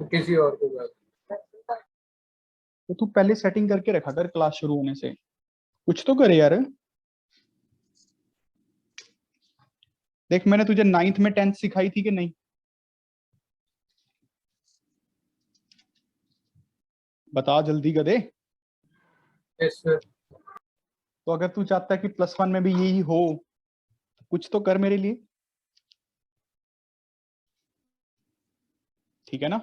किसी और को कर। तो तू पहले सेटिंग करके रखा कर क्लास शुरू होने से, कुछ तो करे यार। देख मैंने तुझे 9th में 10th सिखाई थी कि नहीं? बता जल्दी गधे। Yes sir. तो अगर तू चाहता है कि +1 में भी यही हो, कुछ तो कर मेरे लिए, ठीक है ना?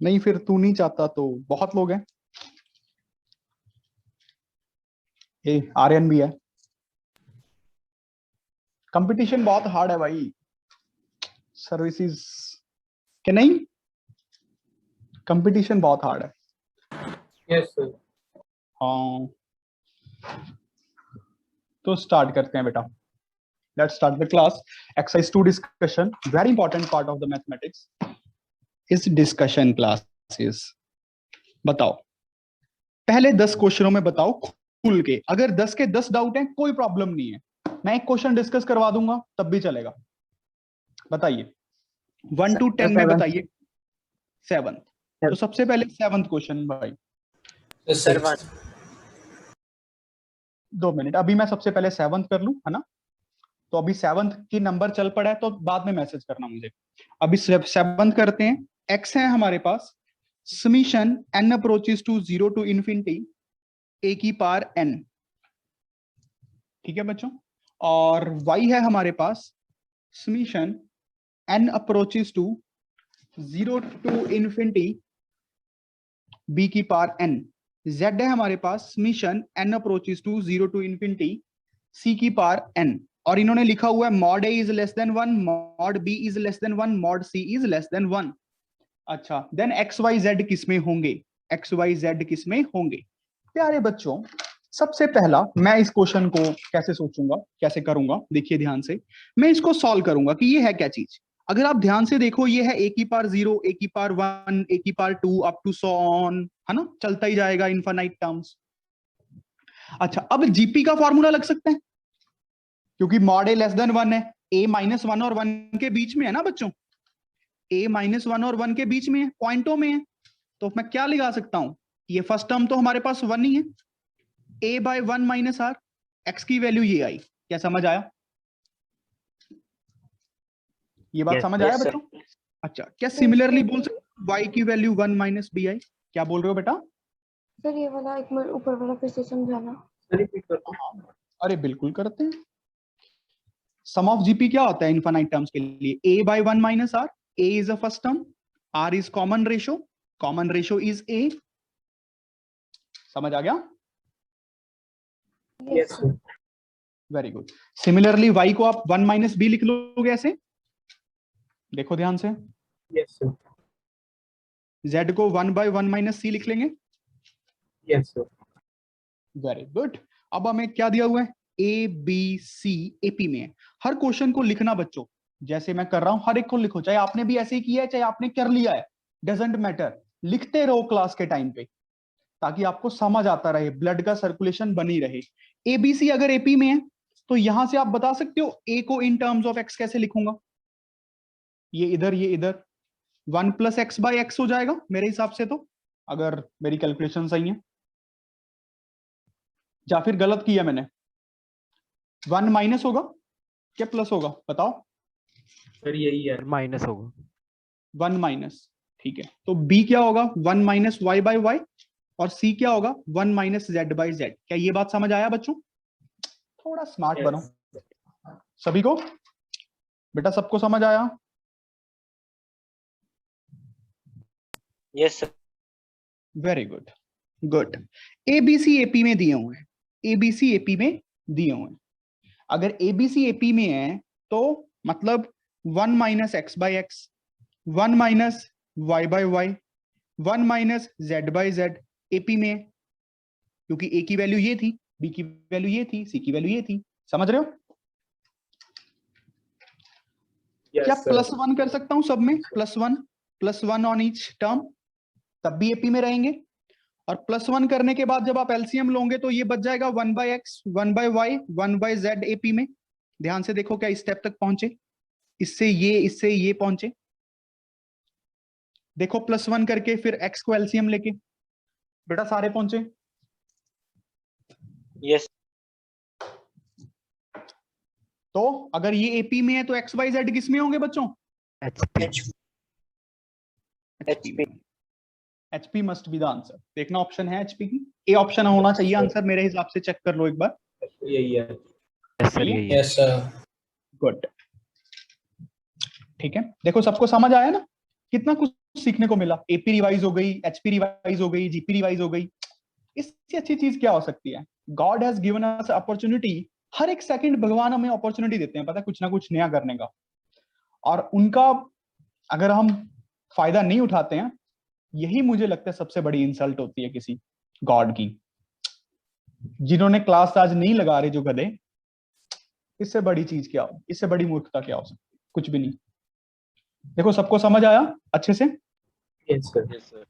नहीं फिर तू नहीं चाहता तो बहुत लोग हैं, आर्यन भी है। कंपटीशन बहुत हार्ड है भाई, सर्विसेज के नहीं, कंपटीशन बहुत हार्ड है। Yes sir. हाँ तो स्टार्ट करते हैं बेटा। Let's start the class. Exercise 2 discussion, very important part of the mathematics इस डिस्कशन क्लासेस। बताओ पहले 10 क्वेश्चनों में बताओ खुल के, अगर 10 के 10 डाउट हैं कोई प्रॉब्लम नहीं है, मैं एक क्वेश्चन डिस्कस करवा दूंगा तब भी चलेगा। बताइए 1 to 10 में बताइए। 7th, तो सबसे पहले 7th क्वेश्चन भाई। सर 2 मिनट, अभी मैं सबसे पहले 7th कर लूं, है ना? तो अभी 7th की नंबर चल पड़ा है तो बाद में मैसेज करना मुझे। अभी 7th करते हैं। x है हमारे पास summation n approaches to 0 to infinity a की पावर n, ठीक है बच्चों? और y है हमारे पास summation n approaches to 0 to infinity b की पावर n। z है हमारे पास summation n approaches to 0 to infinity c की पावर n। और इन्होंने लिखा हुआ है mod a is less than 1, mod b is less than 1, mod c is less than 1। अच्छा देन एक्स वाई जेड किसमें होंगे? एक्स वाई जेड किसमें होंगे? प्यारे बच्चों सबसे पहला मैं इस क्वेश्चन को कैसे सोचूंगा, कैसे करूंगा, देखिए ध्यान से। मैं इसको सॉल्व करूंगा कि ये है क्या चीज। अगर आप ध्यान से देखो ये है a की पावर 0, a की पावर 1, a की power 2 up to so on, है ना? चलता ही जाएगा इनफाइनाइट टर्म्स। अच्छा अब जीपी का फॉर्मूला लग सकता है क्योंकि मॉड ए लेस देन 1 है, a -1 और 1 के बीच में है ना बच्चों, a -1 और 1 के बीच में है, पॉइंटों में है। तो मैं क्या लगा सकता हूं, ये फर्स्ट टर्म तो हमारे पास 1 ही है, a/1 - r, x की वैल्यू ये आई। क्या समझ आया? ये बात समझ आया बच्चों? अच्छा क्या सिमिलरली बोल सकते y की वैल्यू 1 - bi? क्या बोल रहे हो बेटा? सर ये वाला एक मिनट ऊपर वाला फिर से समझाना। अरे बिल्कुल करते हैं। सम ऑफ जीपी क्या होता है इनफाइनाइट टर्म्स के लिए? a/1 - r, a is a first term, r is common ratio is a। समझ आ गया? Yes sir. Very good. Similarly y को आप 1 - b लिख लोगे ऐसे, देखो ध्यान से। Yes sir. z को 1/1 - c लिख लेंगे। Yes sir. Very good. अब हमें क्या दिया हुआ है? ए बी सी एपी में है। हर क्वेश्चन को लिखना बच्चों, जैसे मैं कर रहा हूं हर एक को लिखो, चाहे आपने भी ऐसे ही किया है चाहे आपने कर लिया है, डजेंट मैटर, लिखते रहो क्लास के टाइम पे ताकि आपको समझ आता रहे, ब्लड का सर्कुलेशन बनी रहे। एबीसी अगर एपी में है तो यहां से आप बता सकते हो ए को इन टर्म्स ऑफ एक्स कैसे लिखूंगा? ये इधर 1 + x/x हो जाएगा मेरे हिसाब से, तो अगर मेरी कैलकुलेशन सही है या फिर गलत किया मैंने। 1 माइनस होगा क्या प्लस होगा बताओ? सर यही है, माइनस होगा। 1 माइनस, ठीक है। तो b क्या होगा? 1 - y/y, और c क्या होगा? 1 - z/z। क्या ये बात समझ आया बच्चों? थोड़ा स्मार्ट बनो सभी को। बेटा सबको समझ आया? Yes sir. Very good, good. ABC AP में दिए हुए हैं, एबीसी एपी में दिए हुए हैं। अगर एबीसी एपी में है तो मतलब 1 - x/x, 1 - y/y, 1 - z/z एपी में है, क्योंकि ए की वैल्यू ये थी, बी की वैल्यू ये थी, सी की वैल्यू ये थी। समझ रहे हो? क्या +1 कर सकता हूं सब में? +1 ऑन ईच टर्म, तब भी एपी में रहेंगे। और +1 करने के बाद जब आप एलसीएम लोगे तो ये बच जाएगा 1/x, 1/y, 1/z एपी में। ध्यान से देखो क्या इस स्टेप तक पहुंचे? इससे ये पहुंचे, देखो +1 करके फिर x को एलसीएम लेके, बेटा सारे पहुंचे। यस तो अगर ये एपी में है तो एक्स वाई जेड किस में होंगे बच्चों? HP HP must be the answer. देखना ऑप्शन है एचपी की, ए ऑप्शन होना चाहिए आंसर मेरे हिसाब से, चेक कर लो एक बार। यही है। यस सर यही है। Yes sir. गुड, ठीक है। देखो सबको समझ आया ना, कितना कुछ सीखने को मिला। एपी रिवाइज हो गई, एचपी रिवाइज हो गई, जीपी रिवाइज हो गई। इससे अच्छी चीज क्या हो सकती है? God has given us opportunity. हर एक सेकंड भगवान हमें अपॉर्चुनिटी देते हैं, पता है, कुछ ना कुछ नया करने का। और उनका अगर हम फायदा नहीं उठाते हैं, यही मुझे लगता है सबसे बड़ी इंसल्ट होती है किसी गॉड की। जिन्होंने क्लास आज नहीं लगा रहे जो गधे, इससे बड़ी चीज क्या हो, इससे बड़ी मूर्खता क्या हो सकती है? कुछ भी नहीं। देखो सबको समझ आया अच्छे से? Yes sir. Yes sir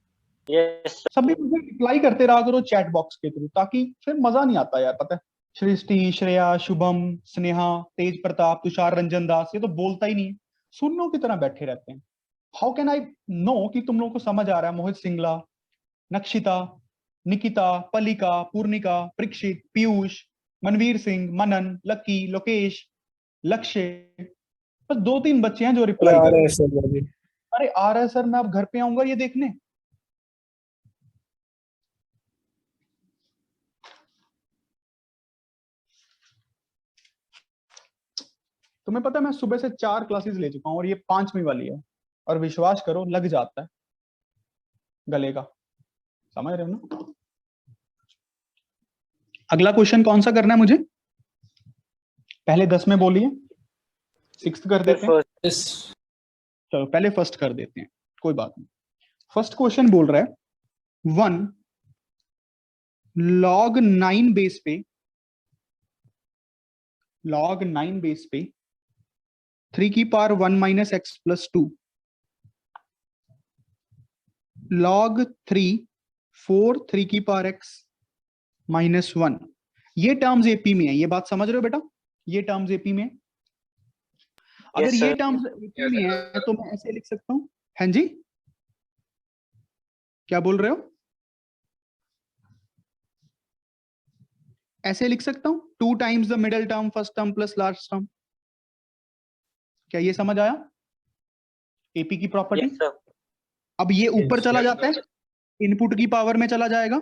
yes सभी मुझे रिप्लाई करते रहा करो चैट बॉक्स के थ्रू, ताकि फिर मजा नहीं आता यार। पता है, सृष्टि, श्रेया, शुभम, स्नेहा, तेज प्रताप, तुषार रंजन दास, ये तो बोलता ही नहीं है, सुनने की तरह बैठे रहते हैं। हाउ कैन आई नो कि तुम लोगों को समझ आ रहा है? मोहित सिंगला, नक्षिता, निकिता, पलिका, पूर्णिका, परीक्षित, पीयूष, मनवीर सिंह, मनन, लक्की, लोकेश, लक्ष्य, बस 2-3 बच्चे हैं जो रिप्लाई कर रहे हैं। अरे आ रहा है सर, मैं अब घर पे आऊंगा ये देखने। तुम्हें पता है मैं सुबह से 4 क्लासेस ले चुका हूं और ये 5वीं वाली है, और विश्वास करो लग जाता है गले का। समझ रहे हो ना? अगला क्वेश्चन कौन सा करना है मुझे? पहले 10 में बोलिए, 6th कर देते हैं। यस चलो पहले फर्स्ट कर देते हैं, कोई बात नहीं। फर्स्ट क्वेश्चन बोल रहा है 1 log 9 बेस पे, log 9 बेस पे 3 की power 1 minus x plus 2, log 3 4 3 की पावर एक्स माइनस 1। ये टर्म्स एपी में है, ये बात समझ रहे हो बेटा? ये टर्म्स एपी में है। अगर Yes, ये sir. टर्म्स एपी में है तो मैं ऐसे लिख सकता हूं। हाँ जी, क्या बोल रहे हो? ऐसे लिख सकता हूं, 2 times the middle term first term plus last term. क्या ये समझ आया एपी की प्रॉपर्टी? Yes, sir. अब ये ऊपर Yes, चला yes, जाता है, इनपुट की पावर में चला जाएगा।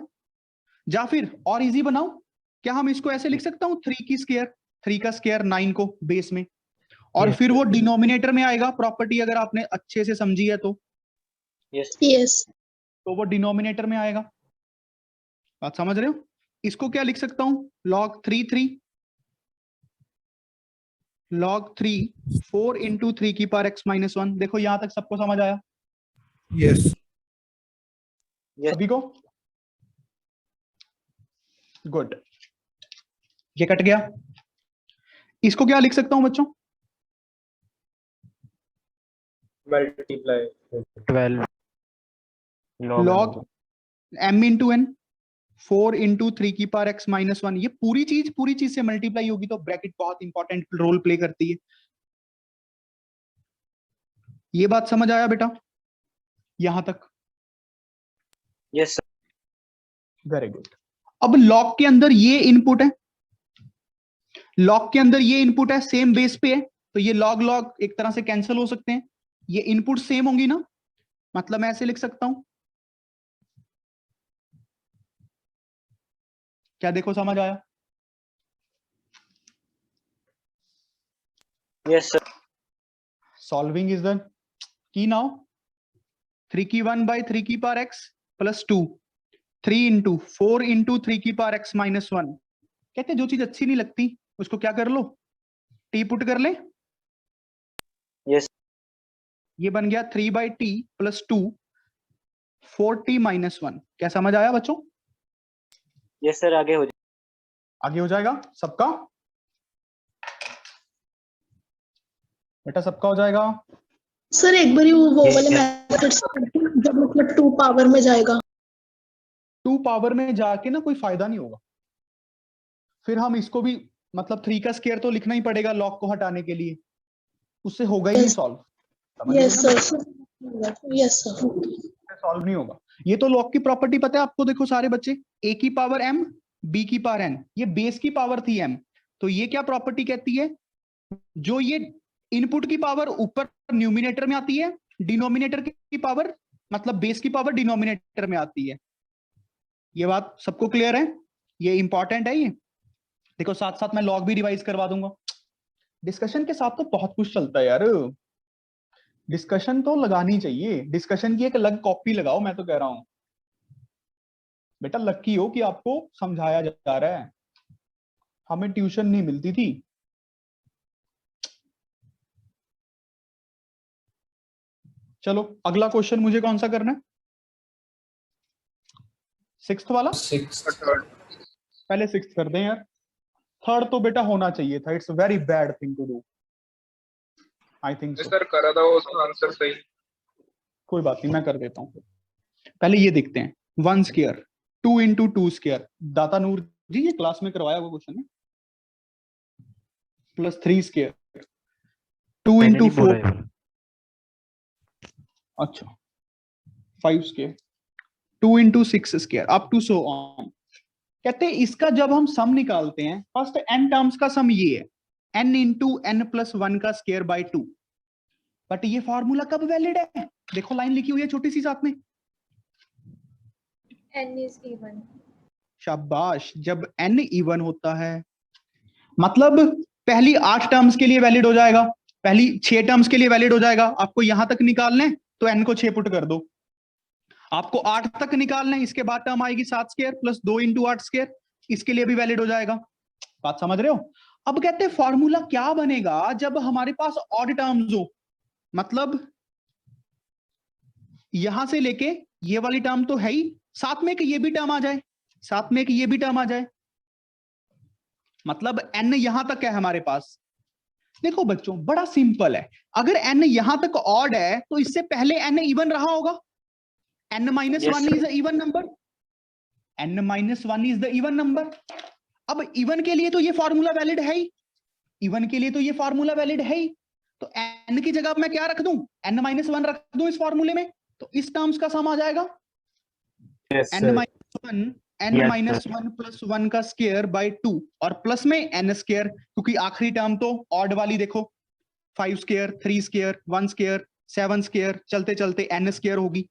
या फिर और इजी बनाओ, क्या हम इसको ऐसे लिख सकता हूं, 3 की स्क्वायर, 3 का स्क्वायर 9 को बेस में, और Yes, फिर वो sir. डिनोमिनेटर में आएगा। प्रॉपर्टी अगर आपने अच्छे से समझी है तो Yes. तो वो डिनोमिनेटर में आएगा। बात समझ रहे हो? इसको क्या लिख सकता हूं, log 3 4 इंटू 3 की पावर x माइनस 1। देखो यहां तक सबको समझ आया? Yes Yes. सभी को? गुड, ये कट गया। इसको क्या लिख सकता हूं बच्चों? Multiply 12 log m into N 4 into 3 की पावर x माइनस 1। ये पूरी चीज से मल्टीप्लाई होगी तो ब्रैकेट बहुत इंपॉर्टेंट रोल प्ले करती है। ये बात समझ आया बेटा यहां तक? Yes, sir. Very good. अब लॉग के अंदर ये इनपुट है, लॉग के अंदर ये इनपुट है, सेम बेस पे है, तो ये लॉग लॉग एक तरह से कैंसिल हो सकते हैं। ये इनपुट सेम होंगी ना, मतलब मैं ऐसे लिख सकता हूं। क्या देखो समझ आया? Yes, sir. Solving is the key now. 3 की 1 बाई 3 की power x plus 2, 3 into 4 into 3 की पावर x माइनस 1। कहते हैं जो चीज अच्छी नहीं लगती उसको क्या कर लो, टी पुट कर ले। Yes. ये बन गया 3 by T plus 2 4t minus 1। क्या समझ आया बच्चों? Yes, sir. आगे हो जाए. आगे हो जाएगा सबका? बेटा सबका हो जाएगा? सर एक बारी वो Yes, वाले yes. मेथड से जब मतलब 2 पावर में जाएगा। 2 पावर में जाके ना कोई फायदा नहीं होगा। फिर हम इसको भी मतलब 3 का स्क्वायर तो लिखना ही पड़ेगा लॉग को हटाने के लिए। उससे होगा ही नहीं Yes. Solve. Yes sir, yes sir. Solve नहीं होगा। ये तो लॉग की प्रॉपर्टी पता है आपको, देखो सारे बच्चे, a की पावर m b की पावर n, ये बेस की पावर थी m, तो ये क्या प्रॉपर्टी कहती है, जो ये इनपुट की पावर ऊपर न्यूमिनेटर में आती है, डिनोमिनेटर की पावर मतलब बेस की पावर डिनोमिनेटर में आती है। ये बात सबको क्लियर है? ये इंपॉर्टेंट है ये। देखो साथ साथ मैं लॉग भी रिवाइज करवा दूंगा। डिस्कशन के साथ तो बहुत कुछ चलता है यार, डिस्कशन तो लगानी चाहिए, डिस्कशन की एक अलग कॉपी लगाओ, मैं तो कह रहा हूं बेटा, लकी हो कि आपको समझाया जा रहा है, हमें ट्यूशन नहीं मिलती थी। चलो अगला क्वेश्चन मुझे कौन सा करना है, सिक्स्थ वाला? पहले सिक्स्थ कर दें यार, थर्ड तो बेटा होना चाहिए था, it's very bad thing to do, I think so. Sir करा था उसका आंसर सही। कोई बात नहीं, मैं कर देता हूँ। पहले ये देखते हैं, 1 स्क्वायर 2 इंटू 2 स्क्वायर, दाता नूर जी ये क्लास में करवाया हुआ क्वेश्चन है, प्लस 3 स्क्वायर 2 मैंने इंटू नहीं बोला 4, है। अच्छा 5 square 2 into 6 square up to so on. कहते हैं इसका जब हम सम निकालते हैं, फर्स्ट n टर्म्स का सम ये है n इंटू n प्लस 1 का स्क्वायर बाय 2, बट ये फॉर्मूला कब वैलिड है, देखो लाइन लिखी हुई है छोटी सी साथ में, n is even। शाबाश, जब n इवन होता है, मतलब पहली 8 टर्म्स के लिए वैलिड हो जाएगा, पहली 6 टर्म्स के लिए वैलिड हो जाएगा। आपको यहां तक निकालना है तो n को 6 पुट कर दो, आपको 8 तक निकालना है, इसके बाद टर्म आएगी 7 स्क्वायर प्लस 2 इंटू 8 स्क्वायर, इसके लिए भी वैलिड हो जाएगा। बात समझ रहे हो? अब कहते हैं फॉर्मूला क्या बनेगा जब हमारे पास ऑड टर्म्स हो, मतलब यहां से लेके ये वाली टर्म तो है ही, साथ में एक ये भी टर्म आ जाए, साथ में एक ये भी टर्म आ जाए, मतलब n यहां तक है हमारे पास। देखो बच्चों बड़ा सिंपल है, अगर n यहां तक ऑड है तो इससे पहले n इवन रहा होगा, n minus Yes, one sir. Is the even number, n minus one is the even number. अब इवन के लिए तो ये फॉर्मूला वैलिड है ही, इवन के लिए तो ये फॉर्मूला वैलिड है ही, तो n की जगह मैं क्या रख दूं, n माइनस वन रख दूं इस फॉर्मूले में, तो इस टर्म्स का सम आ जाएगा yes n sir. Minus one, n Yes, minus sir. One plus 1 का स्क्वायर बाय 2, और प्लस में n स्क्वायर, क्योंकि आखिरी टर्म तो ऑड वाली देखो, 5 स्क्वायर 3 स्क्वायर 1 स्क्वायर 7 स्क्वायर चलते चलते n स्क्वायर होगी।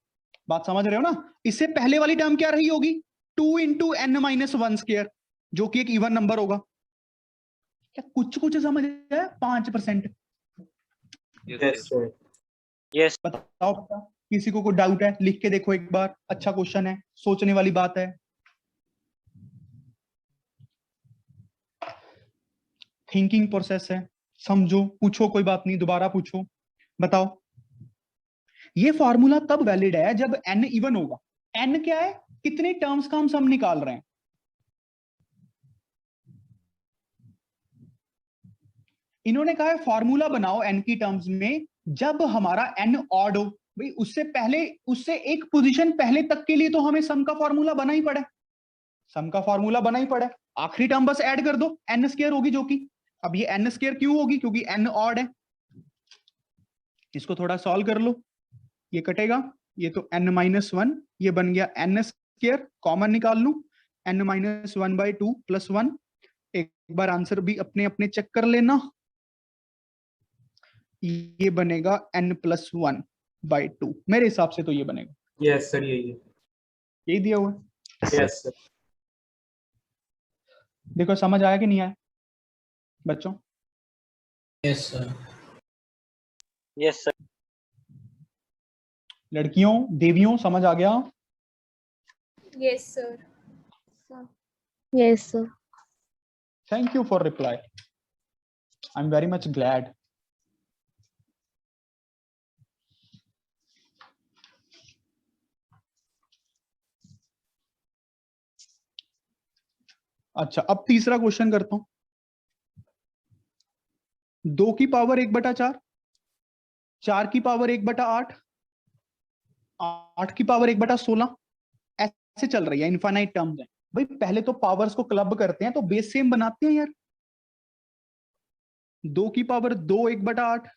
बात समझ रहे हो ना? इससे पहले वाली टर्म क्या रही होगी, 2 इंटू एन माइनस 1 स्क्वायर, जो कि एक इवन नंबर होगा। क्या कुछ कुछ समझ आया? 5%। Yes sir. Yes. बताओ बेटा, किसी को कोई डाउट है? लिख के देखो एक बार, अच्छा क्वेश्चन है, सोचने वाली बात है। थिंकिंग प्रोसेस है, समझो, पूछो, कोई बात नहीं, दोबारा पूछो, बताओ। ये फॉर्मूला तब वैलिड है जब n इवन होगा। n क्या है, कितने टर्म्स का हम सम निकाल रहे हैं, इन्होंने कहा है फॉर्मूला बनाओ n की टर्म्स में जब हमारा n ऑड हो। भाई उससे पहले, उससे एक पोजीशन पहले तक के लिए तो हमें सम का फॉर्मूला बना ही पड़ा है, सम का फॉर्मूला बना ही पड़ा है, आखिरी टर्म बस ऐड कर दो, n स्क्वायर होगी जो कि, अब ये n स्क्वायर क्यों होगी, क्योंकि n ऑड है। इसको थोड़ा सॉल्व कर लो, ये कटेगा, ये तो n माइनस वन, ये बन गया n स्क्वायर, कॉमन निकाल लूं, n minus one by 2 plus 1। एक बार आंसर भी अपने अपने चेक कर लेना, ये बनेगा n प्लस 1 बाई 2, मेरे हिसाब से तो ये बनेगा, यस सर, यही है। यही दिया हुआ है। Yes, sir. Yes sir. देखो समझ आया कि नहीं आया बच्चों? Yes sir. Yes, sir. लड़कियों देवियों समझ आ गया? Yes sir। Yes sir। Thank you for reply, I am very much glad. अच्छा अब तीसरा क्वेश्चन करता हूं, 2 की पावर 1/4, 4 की पावर 1/8, 8 की पावर 1/16, ऐसे चल रही है, इनफाइनाइट टर्म्स है। भाई पहले तो पावर्स को क्लब करते हैं तो बेस सेम बनाते हैं यार, 2 की पावर 2 1/8,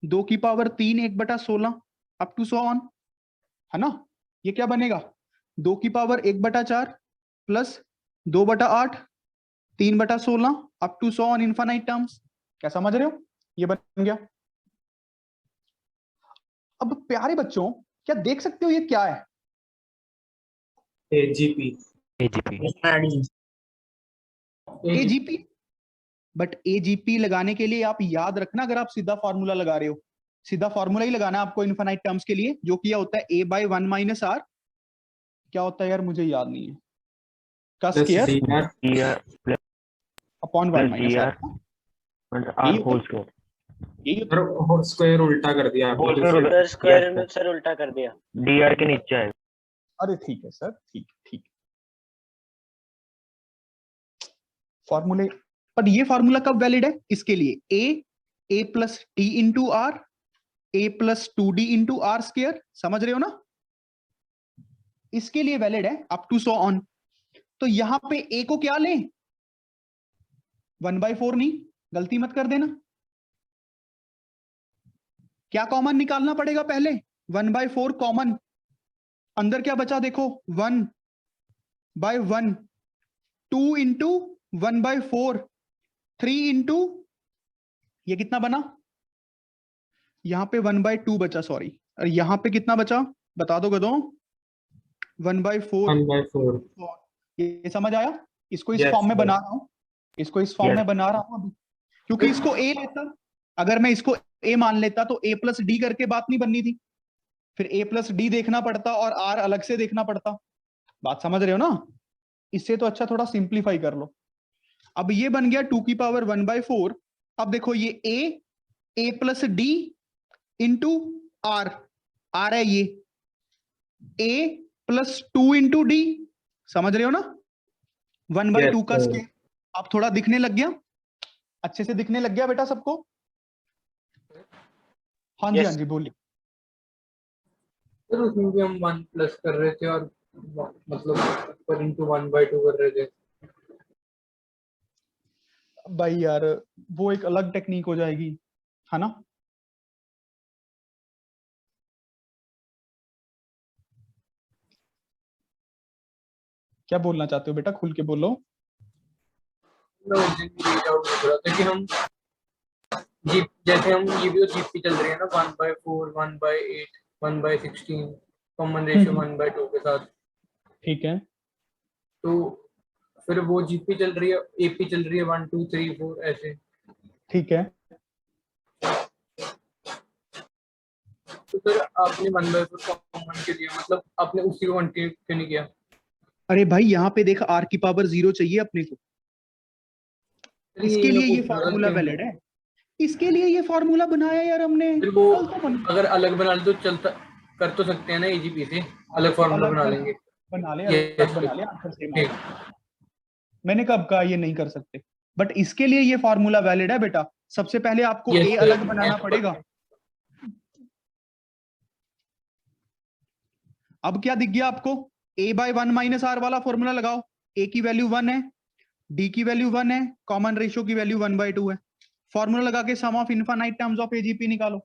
2 की power 3 1/16 up to so on, है ना। ये क्या बनेगा 2 की power 1/4 plus 2/8 3/16 up to so on infinite terms. क्या समझ रहे हो, ये बन गया। अब प्यारे बच्चों क्या देख सकते हो ये क्या है, AGP एजीपी। बट एजीपी लगाने के लिए आप याद रखना, अगर आप सीधा फॉर्मूला लगा रहे हो, सीधा फॉर्मूला ही लगाना है आपको इनफाइनाइट टर्म्स के लिए, जो कि होता है a/1 - r, क्या होता है यार मुझे याद नहीं है, का plus square DR upon 1 - r, यही होता है, यही होता है। सर स्क्वायर उल्टा कर दिया आपने सर दूसरे स्क्वायर में सर उल्टा कर दिया। DR के नीचे है। अरे ठीक है सर, ठीक ठीक। फॉर्मूले, पर ये फॉर्मूला कब वैलिड है, इसके लिए a plus t into R, a plus 2d into R square, समझ रहे हो ना, इसके लिए वैलिड है अप टू सो ऑन। तो यहां पे a को क्या लें 1/4 नहीं, गलती मत कर देना, क्या कॉमन निकालना पड़ेगा पहले 1/4 कॉमन, अंदर क्या बचा देखो 1/1, 2 इंटू 1/4, 3 इंटू ये कितना बना, यहां पे 1/2 बचा, सॉरी, और यहां पे कितना बचा बता दो गधों 1/4। 1/4। ये समझ आया, इसको इस Yes, फॉर्म में sir. बना रहा हूं, इसको इस फॉर्म Yes. में बना रहा हूं अभी, क्योंकि इसको a लेता, अगर मैं इसको a मान लेता तो a प्लस डी करके बात नहीं बननी थी, फिर a प्लस डी देखना पड़ता और r अलग से देखना पड़ता, बात समझ रहे हो ना। इससे तो अच्छा थोड़ा सिंप्लीफाई कर लो। अब ये बन गया 2 की पावर 1/4। अब देखो ये a plus D into R, R है ये a प्लस 2 इंटू डी, समझ रहे हो ना, 1/2 का Yes, sir. स्क्वायर। अब थोड़ा दिखने लग गया, अच्छे से दिखने लग गया बेटा सबको, हाँ जी Yes. हाँ जी बोलिए। सर उसमें भी हम 1 प्लस कर रहे थे और मतलब पर इंटू 1/2 कर रहे थे। भाई यार वो एक अलग टेक्निक हो जाएगी, है ना। क्या बोलना चाहते हो बेटा, खुल के बोलो। मैं उस दिन भी डाउट हो रहा था कि हम जी जैसे हम ये भी जीपी चल रही है ना 1/4 1/8 1/16 कॉमन रेशियो 1/2 के साथ, ठीक है, तो फिर वो जीपी चल रही है एपी चल रही है 1 2 3 4 ऐसे। ठीक है, तो सर आपने 1/4 कॉमन के लिया, मतलब आपने उसी को कंटिन्यू क्यों नहीं किया। अरे भाई यहाँ पे देख r की पावर 0 चाहिए अपने को, इसके लिए ये फॉर्मूला वैलिड है, इसके लिए ये फॉर्मूला बनाया यार हमने, फिर वो कल तो अगर अलग बना ले तो चलता कर तो सकते हैं ना एजीपी से, अलग फॉर्मूला बना लेंगे। बना ले, Yes, अलग बना ले, आंसर सेम ठीक। आएगा। मैंने कब कहा ये नहीं कर सकते, बट इसके लिए ये फॉर्मूला वैलिड है बेटा। सबसे पहले आपको Yes, a sir. अलग बनाना पड़ेगा। अब क्या दिख गया आपको, a/1 - r वाला फॉर्मूला लगाओ, a की वैल्यू 1 है, d की वैल्यू 1 है, कॉमन रेशियो की वैल्यू 1/2 है, फॉर्मूला लगा के sum of infinite terms of AGP निकालो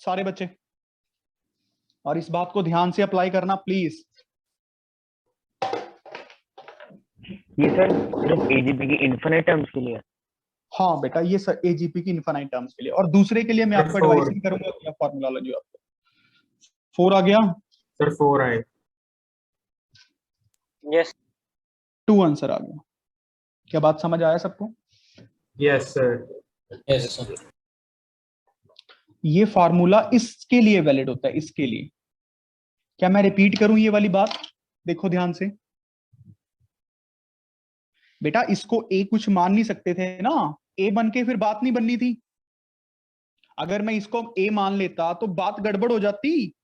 सारे बच्चे, और इस बात को ध्यान से अप्लाई करना प्लीज। ये सर सिर्फ एजीपी की इन्फिनिट टर्म्स के लिए है। हाँ बेटा ये एजीपी की इनफाइनाइट टर्म्स के लिए, और दूसरे के लिए मैं आपको एडवाइस नहीं करूंगा कि आप फॉर्मूला लगाइए। आपको 4 आ गया सर 4 आए। Yes. 2 आंसर आ गया, क्या बात समझ आया सबको। Yes sir. Yes sir. ये फार्मूला इसके लिए वैलिड होता है, इसके लिए। क्या मैं रिपीट करूं ये वाली बात, देखो ध्यान से बेटा, इसको ए कुछ मान नहीं सकते थे ना, ए बन के फिर बात नहीं बननी थी। अगर मैं इसको ए मान लेता तो बात गड़बड़ हो जाती,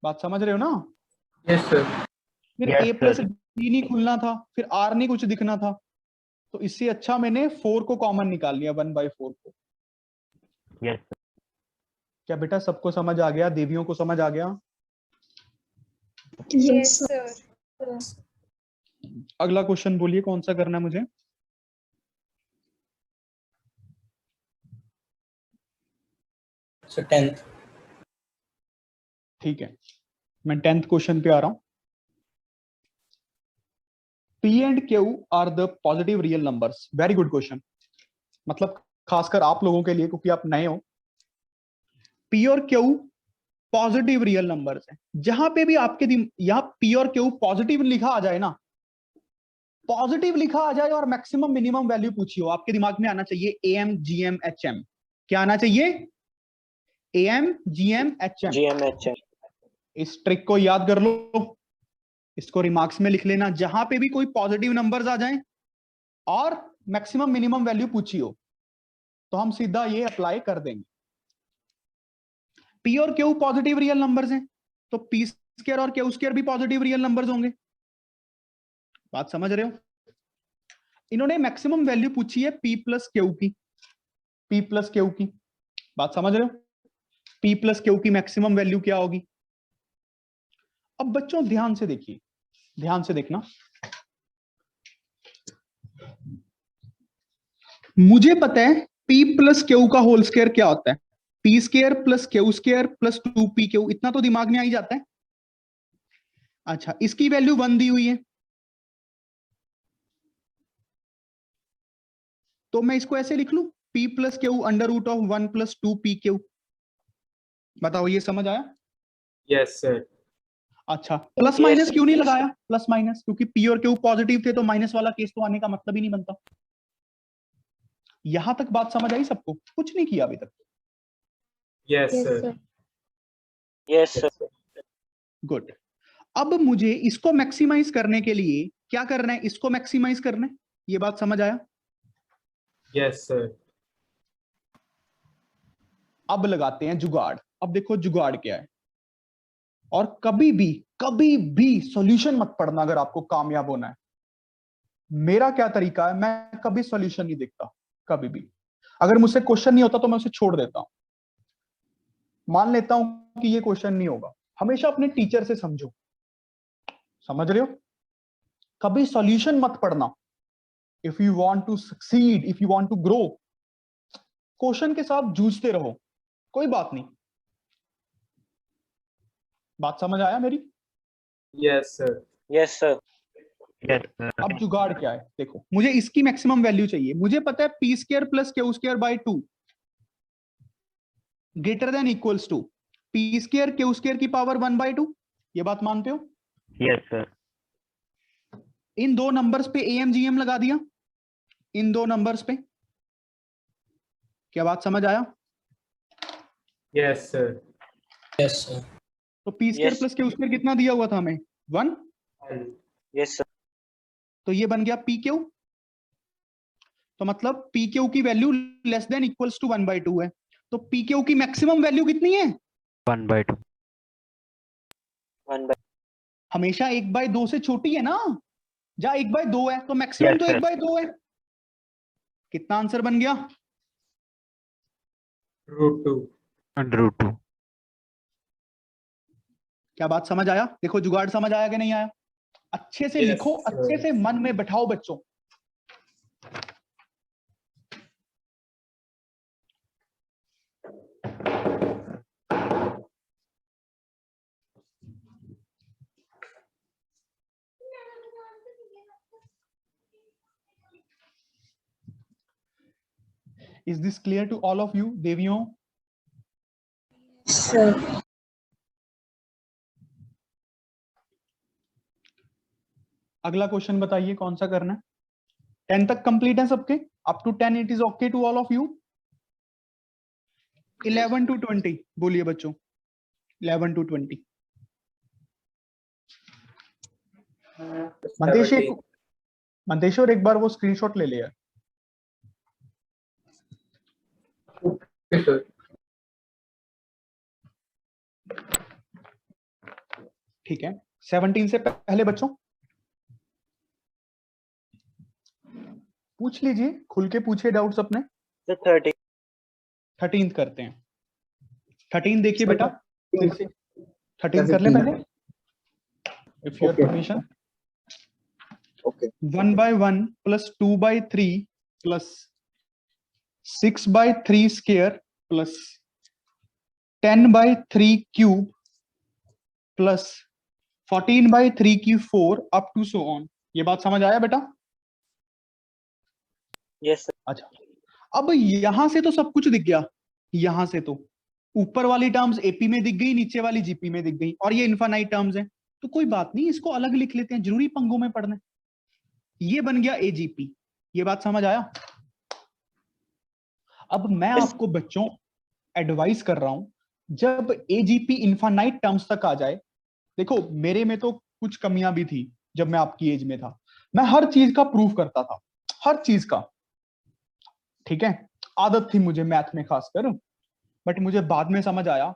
बात समझ रहे हो ना। Yes sir. फिर Yes, ए प्लस sir. डी नहीं खुलना था, फिर आर नहीं कुछ दिखना था, तो इससे अच्छा मैंने 4 को कॉमन निकाल लिया 1/4 को। Yes sir. क्या बेटा सबको समझ आ गया, देवियों को समझ आ गया। Yes, sir. अगला क्वेश्चन बोलिए कौन सा करना है मुझे। Sir 10th। ठीक है, मैं 10th क्वेश्चन पे आ रहा हूं। P and Q are the positive real numbers. Very good question, मतलब खासकर आप लोगों के लिए, क्योंकि आप नए हो। P और Q पॉजिटिव रियल नंबर्स हैं। जहां पे भी आपके यहाँ P और Q पॉजिटिव लिखा आ जाए ना, पॉजिटिव लिखा आ जाए और मैक्सिमम मिनिमम वैल्यू पूछी हो, आपके दिमाग में आना चाहिए AM GM HM। क्या आना चाहिए? AM GM HM। GMHM। इस ट्रिक को याद कर लो, इसको रिमार्क्स में लिख लेना। जहां पे भी कोई पॉजिटिव नंबर्स आ जाएं और मैक्सिमम मिनिमम वैल्यू पूछी हो, तो हम सीधा ये अप्लाई कर देंगे। P और Q पॉजिटिव रियल नंबर्स हैं, तो P स्क्वायर और Q स्क्वायर भी पॉजिटिव रियल नंबर्स होंगे। बात समझ रहे हो? इन्होंने मैक्सिमम वैल्यू पूछी है P प्लस Q की, P प्लस Q की। बात समझ रहे हो? P प्लस Q की मैक्सिमम वैल्यू क्या होगी? अब बच्चों ध्यान से देखिए, ध्यान से देखना। मुझे पता है P प्लस Q का होल स्क्वायर क्या होता है। P square plus Q square plus 2PQ, इतना तो दिमाग में आ ही जाता है। अच्छा, इसकी वैल्यू 1 दी हुई है, तो मैं इसको ऐसे लिख लूं, P plus Q under root of 1 plus 2PQ। बताओ ये समझ आया? Yes sir. अच्छा, प्लस Yes, माइनस sir. क्यों नहीं लगाया? प्लस माइनस क्योंकि P और Q पॉजिटिव थे, तो माइनस वाला केस तो आने का मतलब ही नहीं बनता। यहां तक बात समझ आई सबको? कुछ नहीं किया अभी तक। Yes Yes, sir. sir. Yes, sir. Good. अब मुझे इसको मैक्सिमाइज करने के लिए क्या करना है? इसको मैक्सिमाइज करना है। ये बात समझ आया? Yes sir. अब लगाते हैं जुगाड़। अब देखो जुगाड़ क्या है। और कभी भी सॉल्यूशन मत पढ़ना अगर आपको कामयाब होना है। मेरा क्या तरीका है, मैं कभी सॉल्यूशन नहीं देखता, कभी भी। अगर मुझसे क्वेश्चन नहीं होता तो मैं उसे छोड़ देता हूं, मान लेता हूं कि ये क्वेश्चन नहीं होगा। हमेशा अपने टीचर से समझो, समझ रहे हो? कभी सॉल्यूशन मत पढ़ना। If you want to succeed, if you want to grow, question के साथ जूझते रहो, कोई बात नहीं। बात समझ आया मेरी? Yes sir. Yes, sir. Yes, sir. अब जुगाड़ क्या है देखो, मुझे इसकी मैक्सिमम वैल्यू चाहिए। मुझे पता है P square plus Q square by 2 greater than equals to P square Q square की पावर 1 बाय 2। ये बात मानते हो? Yes, sir. इन दो नंबर्स पे AM GM लगा दिया, इन दो नंबर्स पे। क्या बात समझ आया? Yes sir. Yes sir. तो P square Yes. Plus Q square कितना दिया हुआ था हमें? 1। Yes, sir. तो ये बन गया PQ। तो मतलब PQ की value less than equals to 1 by 2 है। तो PQ की मैक्सिमम वैल्यू कितनी है? 1/2. 1 by. हमेशा 1/2 से छोटी है ना। जहां 1/2 है तो मैक्सिमम Yes, तो sir. 1/2 है। कितना आंसर बन गया? √2। √2. क्या बात समझ आया? देखो जुगाड़ समझ आया कि नहीं आया? अच्छे से Yes, लिखो, sir. अच्छे से मन में बैठाओ बच्चों। Is this clear to all of you, देवियों? Sir. अगला क्वेश्चन बताइए कौन सा करना है? 10 तक कंप्लीट है सबके? Up to 10 it is okay to all of you? 11 to 20 बोलिए बच्चों। 11 to 20। मंदेश्वर एक बार वो स्क्रीनशॉट ले ले यार। Okay sir. ठीक है, 17 से पहले बच्चों पूछ लीजिए, खुल के पूछिए डाउट्स अपने। Sir, 30. 13 करते हैं। 13 देखिए बेटा, फिर से 13 कर ले पहले, if your permission. Okay. 1 by 1 plus 2 by 3 plus 6 by 3 square plus 10/3 cube plus 14/3 की 4 अप टू सो ऑन। ये बात समझ आया बेटा? Yes, sir. अच्छा, अब यहां से तो सब कुछ दिख गया, यहां से तो ऊपर वाली टर्म्स एपी में दिख गई, नीचे वाली जीपी में दिख गई, और ये इनफाइनाइट टर्म्स हैं, तो कोई बात नहीं, इसको अलग लिख लेते हैं, जरूरी पंगों में पढ़ना है। ये बन गया एजीपी। ये बात समझ आया? अब मैं Yes. आपको बच्चों एडवाइस कर रहा हूं, जब एजीपी इनफाइनाइट टर्म्स तक आ जाए, देखो मेरे में तो कुछ कमियां भी थी जब मैं आपकी एज में था, मैं हर चीज का प्रूफ करता था, हर चीज का, ठीक है, आदत थी मुझे मैथ में खासकर, बट मुझे बाद में समझ आया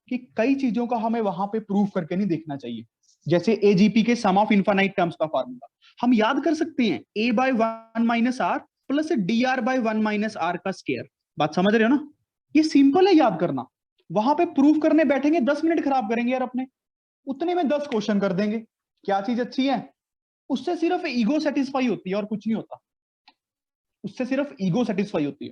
कि कई चीजों का हमें वहां पे प्रूफ करके नहीं देखना चाहिए। जैसे एजीपी के सम ऑफ इनफाइनाइट टर्म्स का फार्मूला हम याद कर सकते हैं, a/1 - r plus dr/1 - r का स्क्वायर। बात समझ रहे हो ना? ये सिंपल है याद करना। वहां पे प्रूफ करने बैठेंगे 10 मिनट खराब करेंगे यार अपने, उतने में 10 क्वेश्चन कर देंगे। क्या चीज अच्छी है? उससे सिर्फ ईगो सेटिस्फाई होती है और कुछ नहीं होता, उससे सिर्फ ईगो सेटिस्फाई होती है।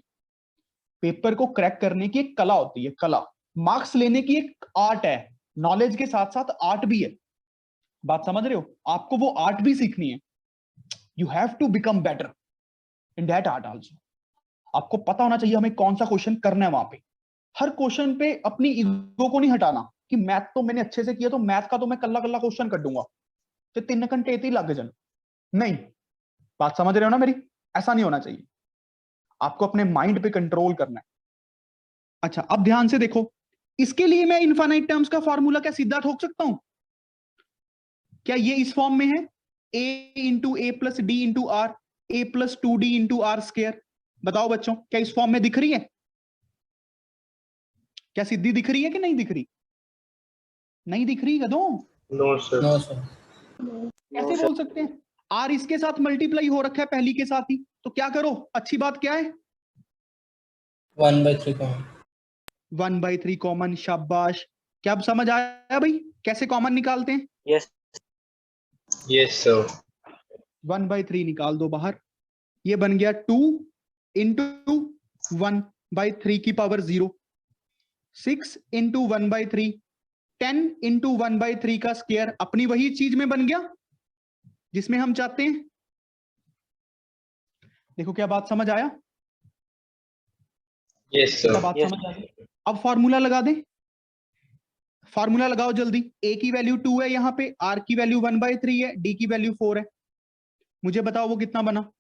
पेपर को क्रैक करने की एक कला होती है, कला। मार्क्स लेने की एक आर्ट है, नॉलेज के साथ साथ आर्ट भी है। बात समझ रहे हो? आपको वो आर्ट भी सीखनी है। You have to become better in that art also. आपको पता होना चाहिए हमें कौन सा क्वेश्चन करना है वहां पे। हर क्वेश्चन पे अपनी ईगो को नहीं हटाना कि मैथ तो मैंने अच्छे से किया तो मैथ का तो मैं कल्ला कल्ला क्वेश्चन कर दूंगा तो 3 घंटे ही लग जाए। नहीं, बात समझ रहे हो ना मेरी? ऐसा नहीं होना चाहिए, आपको अपने माइंड पे कंट्रोल करना है। अच्छा, अब ध्यान से देखो, इसके लिए मैं इनफाइनाइट टर्म्स का फॉर्मूला क्या सीधा ठोक सकता हूं? क्या ये इस फॉर्म में है, a into A plus D into R, A plus 2d into R square? बताओ बच्चों, क्या इस फॉर्म में दिख रही है? क्या सिद्धि दिख रही है कि नहीं दिख रही? नहीं दिख रही गधों? No sir. No sir. कैसे बोल सकते हैं? आर इसके साथ मल्टीप्लाई हो रखा है पहली के साथ ही, तो क्या करो, अच्छी बात क्या है? 1/3 कॉमन। 1/3 कॉमन, शाबाश। क्या अब समझ आया भाई कैसे कॉमन निकालते हैं? Yes. Yes sir. 1/3 निकाल दो बाहर, ये बन गया 2 इंटू 1/3 की पावर 0, 6 इंटू 1/3, 10 इंटू 1/3 का स्क्वायर, अपनी वही चीज में बन गया जिसमें हम चाहते हैं। देखो क्या बात समझ आया? यस क्या सर। बात Yes. समझ आ गई? अब फार्मूला लगा दें, फार्मूला लगाओ जल्दी। a की वैल्यू 2 है यहाँ पे, r की वैल्यू 1/3 है, d की वैल्यू 4 है। मुझे बताओ वो कितना बना?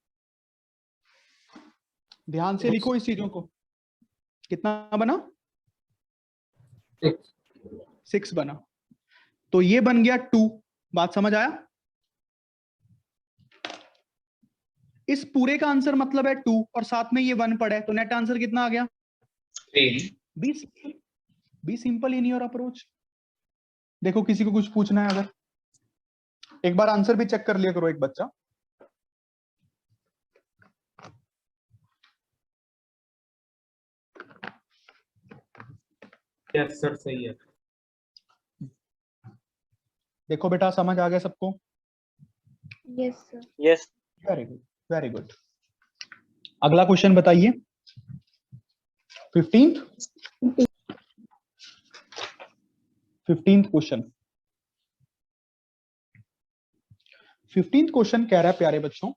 ध्यान से लिखो इस चीजों को, कितना बना? 6 बना। तो ये बन गया 2। बात समझ आया? इस पूरे का आंसर मतलब है 2 और साथ में ये 1 पड़ा है, तो नेट आंसर कितना आ गया? 3। Be simple in your approach. देखो किसी को कुछ पूछना है अगर, एक बार आंसर भी चेक कर लिया करो एक बच्चा। यस सर, सही है। देखो बेटा समझ आ गया सबको? Yes, sir. Yes. Very good, very good. अगला क्वेश्चन बताइए, 15th क्वेश्चन। 15th क्वेश्चन कह रहा है प्यारे बच्चों,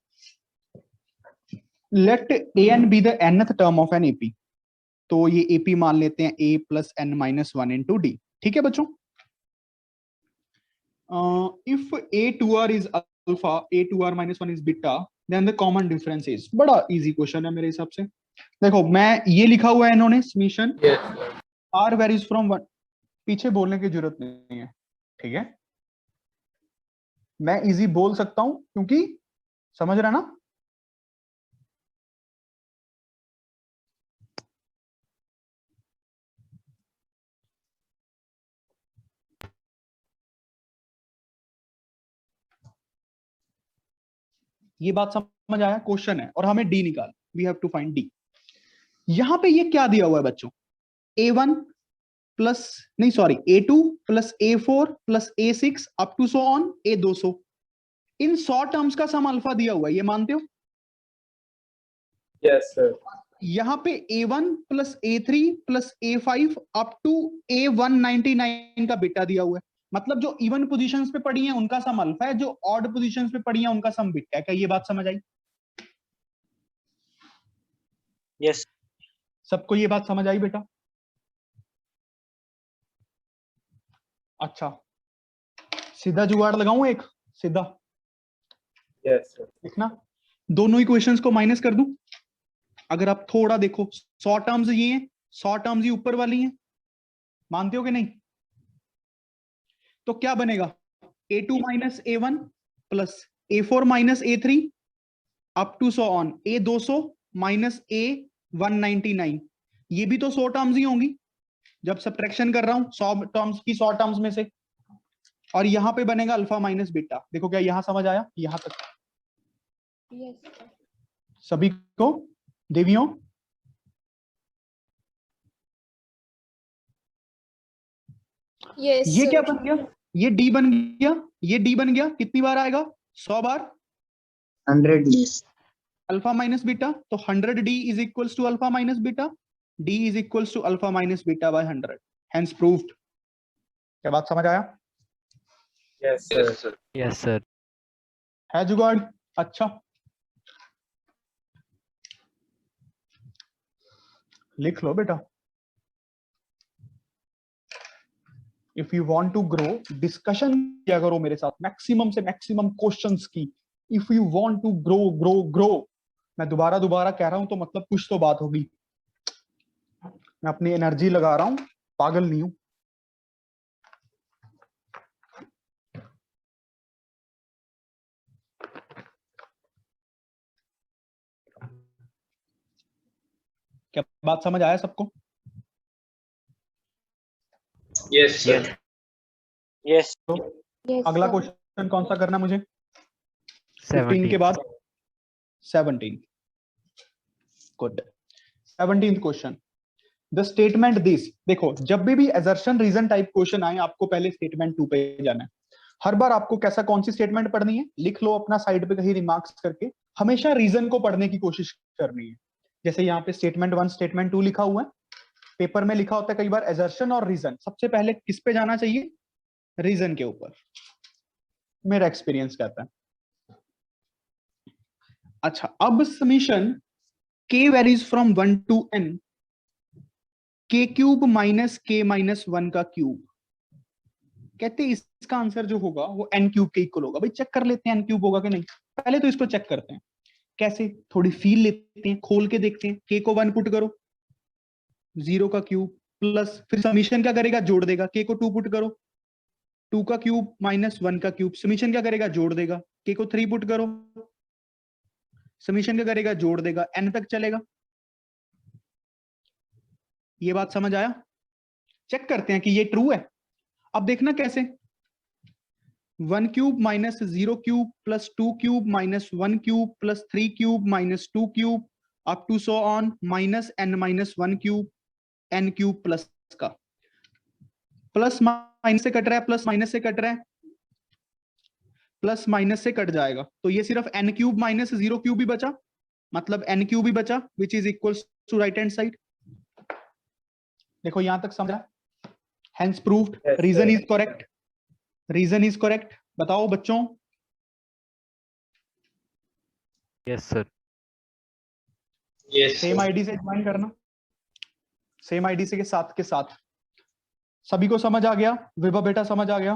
let A N be the nth term of an AP. तो ये एपी मान लेते हैं a plus n minus 1 into D. ठीक है बच्चों? If a2r is alpha, a2r minus 1 is beta, then the common difference is. बड़ा इजी क्वेश्चन है मेरे हिसाब से। देखो मैं ये लिखा हुआ है इन्होंने समीशन, r वेरीज फ्रॉम 1, पीछे बोलने की जरूरत नहीं है, ठीक है? मैं इजी बोल सकता हूं क्योंकि समझ रहा ना? ये बात समझ आया? क्वेश्चन है और हमें डी निकाल, we have to find D. यहां पे ये क्या दिया हुआ है बच्चों? a1 प्लस, नहीं sorry, a2 plus a4 plus a6 up to so on a200। इन 100 टर्म्स का सम अल्फा दिया हुआ है, ये मानते हो? Yes sir. यहाँ पे A1 plus A3 plus A5 up to A199 का बीटा दिया हुआ है। मतलब जो इवन पोजीशंस पे पड़ी हैं उनका सम अल्फा है, जो ऑड पोजीशंस पे पड़ी हैं उनका सम बीटा है। क्या ये बात समझ आई? Yes. सबको ये बात समझ आई बेटा? अच्छा, सीधा जुगाड़ लगाऊं एक सीधा? Yes sir. देखना, दोनों इक्वेशंस को माइनस कर दूं। अगर आप थोड़ा देखो, 100 टर्म्स ये हैं, 100 टर्म्स ये ऊपर वाली हैं, मानते हो कि नहीं? तो क्या बनेगा? A2 minus A1 plus A4 minus A3 up to so on A200 minus A199। ये भी तो 100 टर्म्स ही होंगी जब सब्ट्रैक्शन कर रहा हूं 100 टर्म्स की, 100 टर्म्स में से। और यहां पे बनेगा अल्फा माइनस बीटा। देखो क्या यहां समझ आया? यहां तक Yes, sir. सभी को देवियों? Yes, ये sir. क्या बन गया? ये डी बन गया, ये डी बन गया। कितनी बार आएगा? 100 बार 100 Yes. Alpha minus beta. तो 100 D is equals to alpha minus beta. D is equals to alpha minus beta by 100। Hence proved. क्या बात समझ आया? Yes sir. Yes, sir. है जुगाड़? अच्छा, लिख लो बेटा। If you want to grow, discussion किया करो मेरे साथ, मैक्सिमम से मैक्सिमम क्वेश्चंस की। If you want to grow grow grow, मैं दोबारा दोबारा कह रहा हूं तो मतलब कुछ तो बात होगी। मैं अपनी एनर्जी लगा रहा हूं, पागल नहीं हूं। क्या बात समझ आया सबको? Yes Yes. Sir. Yes. Yes, अगला sir. क्वेश्चन कौन सा करना मुझे? 15 के 17. बाद 17। Good. 17th question, the statement this. देखो, जब भी असर्शन रीजन टाइप क्वेश्चन आए, आपको पहले स्टेटमेंट 2 पे जाना है। हर बार आपको कैसा, कौन सी स्टेटमेंट पढ़नी है लिख लो अपना साइड पे कहीं रिमार्क्स करके। हमेशा रीजन को पढ़ने की कोशिश करनी है। जैसे यहाँ पे स्टेटमेंट 1 स्टेटमेंट 2 लिखा हुआ है, पेपर में लिखा होता है कई बार असर्शन और रीजन। सबसे पहले किस पे जाना चाहिए? रीजन के ऊपर, मेरा एक्सपीरियंस कहता है। अच्छा, अब summation k varies from 1 to n, k cube minus k minus 1 का क्यूब। कहते हैं इसका आंसर जो होगा वो n क्यूब के इक्वल होगा। भाई चेक कर लेते हैं n क्यूब होगा कि नहीं। पहले तो इसको चेक करते हैं। कैसे? थोड़ी फील लेते हैं, खोल के देखते हैं। k को 1 पुट करो, 0 का क्यूब प्लस, फिर समीशन क्या करेगा? जोड़ देगा। k को 2 पुट करो, 2 का क्यूब माइनस 1 का क्यूब। समीशन क्या करेगा? जोड़ देगा। k को 3 पुट करो, समीशन क्या करेगा? जोड़ देगा। n तक चलेगा। ये बात समझ आया? चेक करते हैं कि ये ट्रू है। अब देखना कैसे। 1 cube minus 0 cube plus 2 cube minus 1 cube plus 3 cube minus 2 cube up to so on minus n minus 1 cube n cube plus का। प्लस माइनस से कट रहा है, प्लस माइनस से कट रहा है, प्लस माइनस से कट जाएगा। तो ये सिर्फ n क्यूब माइनस 0 क्यूब ही बचा, मतलब n क्यूब ही बचा, which is equal to right hand side. देखो यहां तक समझा? Hence proved, Yes, reason sir. Is correct. Reason is correct. बताओ बच्चों। Yes, sir. Yes same ID से ज्वाइन करना, सेम आईडी से के साथ। सभी को समझ आ गया? विभा बेटा समझ आ गया?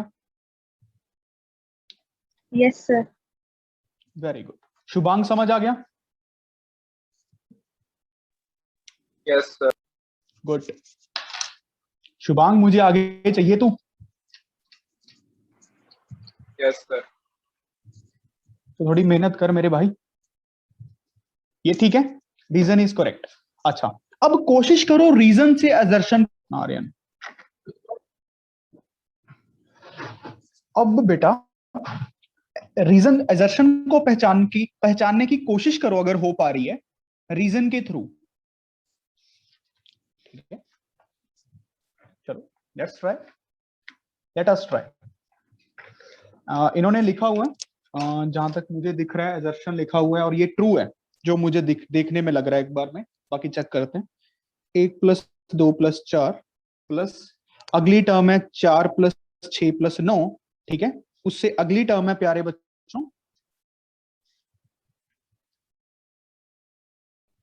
Yes, sir. Very good. Shubhang समझ आ गया? Yes sir. गुड। शुभांग मुझे आगे चाहिए तू। Yes sir. तो थोड़ी मेहनत कर मेरे भाई। ये ठीक है? Reason is correct. अच्छा, अब कोशिश करो रीजन से असर्शन। आर्यन, अब बेटा रीजन असर्शन को पहचानने की कोशिश करो अगर हो पा रही है रीजन के थ्रू। ठीक है, चलो let's try, let us try. इन्होंने लिखा हुआ है, जहां तक मुझे दिख रहा है असर्शन लिखा हुआ है और ये ट्रू है जो मुझे देखने में लग रहा है। एक बार मैं बाकी चेक करते हैं। 1 + 2 + 4 प्लस अगली टर्म है 4 + 6 + 9, ठीक है। उससे अगली टर्म है प्यारे बच्चों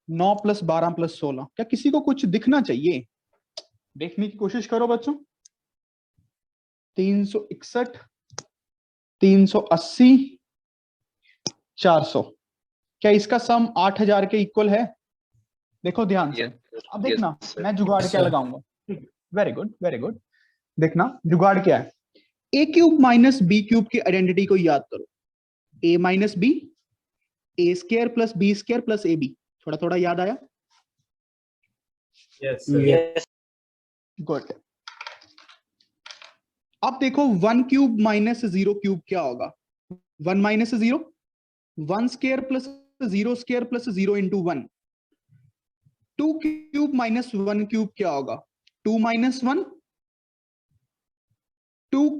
9 + 12 + 16। क्या किसी को कुछ दिखना चाहिए? देखने की कोशिश करो बच्चों। 361, 380, 400। क्या इसका सम 8000 के इक्वल है? देखो ध्यान से। Yes, sir. अब देखना Yes, sir. मैं जुगाड़ क्या sir. लगाऊंगा। Very good, very good. देखना जुगाड़ क्या है। a³ - b³ की आइडेंटिटी को याद करो। a - b, a² + b² + ab। थोड़ा थोड़ा याद आया? Yes, sir. Yes. गुड। अब देखो 1³ - 0³ क्या होगा? 1 - 0, 1² + 0² + 0 × 1। 2³ - 1³ क्या होगा? 2 - 1, 2²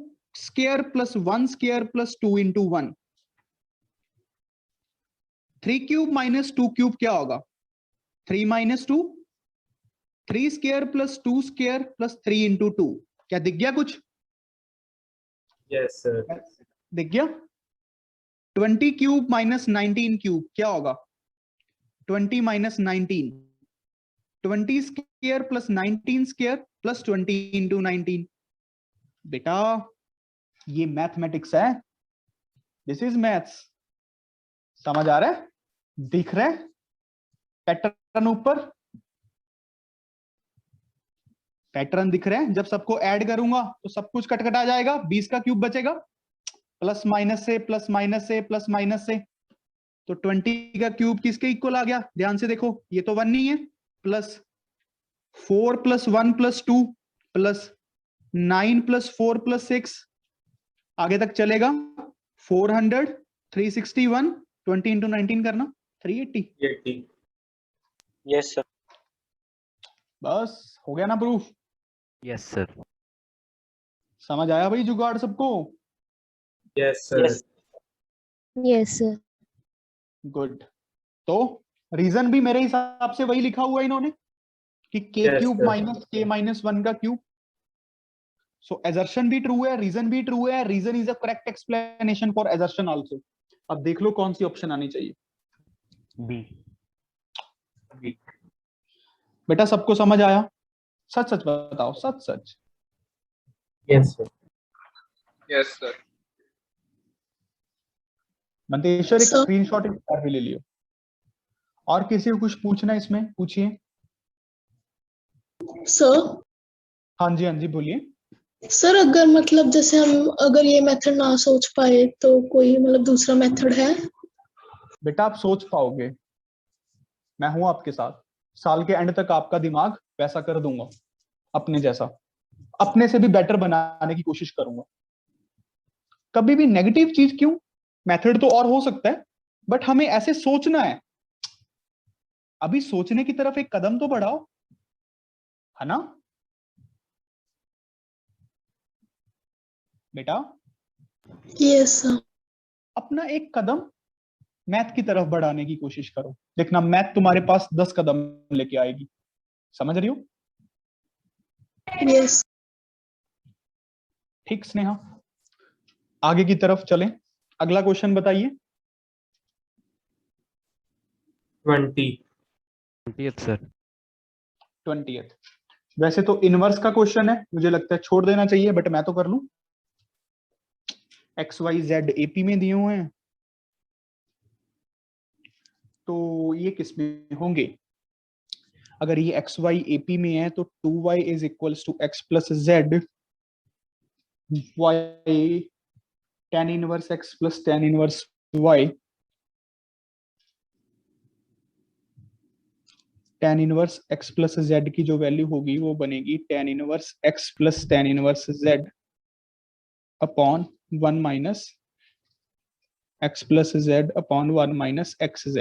+ 1² + 2 × 1। 3³ - 2³ क्या होगा? 3 - 2, 3² + 2² + 3 × 2। क्या दिख गया कुछ? Yes, sir. दिख गया? 20³ - 19³ क्या होगा? 20 - 19, 20² + 19² + 20 × 19। बेटा ये मैथमेटिक्स है, दिस इज मैथ्स। समझ आ रहा है? दिख रहा है पैटर्न? ऊपर पैटर्न दिख रहे हैं। जब सबको ऐड करूंगा तो सब कुछ कट आ जाएगा, 20 का क्यूब बचेगा, प्लस माइनस से प्लस माइनस से प्लस माइनस से। तो 20 का क्यूब किसके इक्वल आ गया? ध्यान से देखो, ये तो 1 नहीं है, प्लस 4 + 1 + 2 प्लस 9 + 4 + 6, आगे तक चलेगा 400, 361, 20 × 19 करना 380। 80. Yes, sir. बस हो गया ना प्रूफ? Yes sir. समझ आया भाई जुगाड़ सबको? Yes, sir. Yes. Yes, sir. Good. तो रीजन भी मेरे हिसाब से वही लिखा हुआ है इन्होंने कि k³ Yes, sir. - k - 1 का क्यूब। सो एजर्शन भी ट्रू है, रीजन भी ट्रू है। Reason is a correct explanation for assertion also. अब देख लो कौन सी ऑप्शन आनी चाहिए। बी। बेटा सबको समझ आया? सच सच बताओ, सच सच। Yes, sir. Yes, sir. Manteswar एक Sir. स्क्रीनशॉट भी ले लियो। और किसी को कुछ पूछना है इसमें? पूछिए। सर हाँ जी, हाँ जी, बोलिए। सर अगर मतलब जैसे हम अगर ये मेथड ना सोच पाए तो कोई मतलब दूसरा मेथड है? बेटा आप सोच पाओगे, मैं हूं आपके साथ। साल के एंड तक आपका दिमाग वैसा कर दूंगा, अपने जैसा, अपने से भी बेटर बनाने की कोशिश करूंगा। कभी भी नेगेटिव चीज क्यों? मेथड तो और हो सकता है, बट हमें ऐसे सोचना है। अभी सोचने की तरफ एक कदम तो बढ़ाओ, है ना बेटा? Yes sir. अपना एक कदम मैथ की तरफ बढ़ाने की कोशिश करो। देखना मैथ तुम्हारे पास 10 कदम लेके आएगी। समझ रही हो? यस। ठीक स्नेहा, आगे की तरफ चलें। अगला क्वेश्चन बताइए। 20. 20th sir. 20th। वैसे तो इनवर्स का क्वेश्चन है, मुझे लगता है छोड़ देना चाहिए, बट मैं तो कर लूं। XYZ AP में दिए हुए हैं, तो ये किस में होंगे? अगर ये XY AP में है तो 2y = x + z, y tan inverse x + tan inverse y, tan inverse x + z की जो वैल्यू होगी वो बनेगी tan inverse x + tan inverse z upon 1 - x + z upon 1 - xz।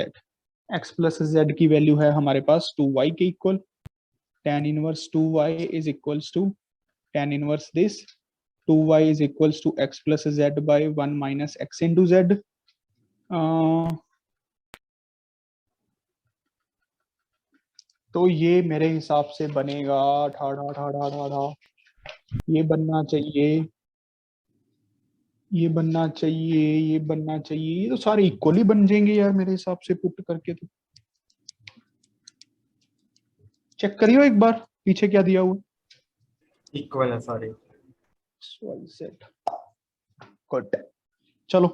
x + z की वैल्यू है हमारे पास 2y के equal. tan inverse 2y = tan inverse this 2y = x + z by 1 - x into z। तो ये मेरे हिसाब से बनेगा ठा ठा ठा ठा ठा ठा, ये बनना चाहिए, ये बनना चाहिए, ये बनना चाहिए, ये तो सारे इक्वली बन जाएंगे यार मेरे हिसाब से पुट करके। तो चेक करियो एक बार पीछे क्या दिया हुआ। इक्वल है सारे। Set good. चलो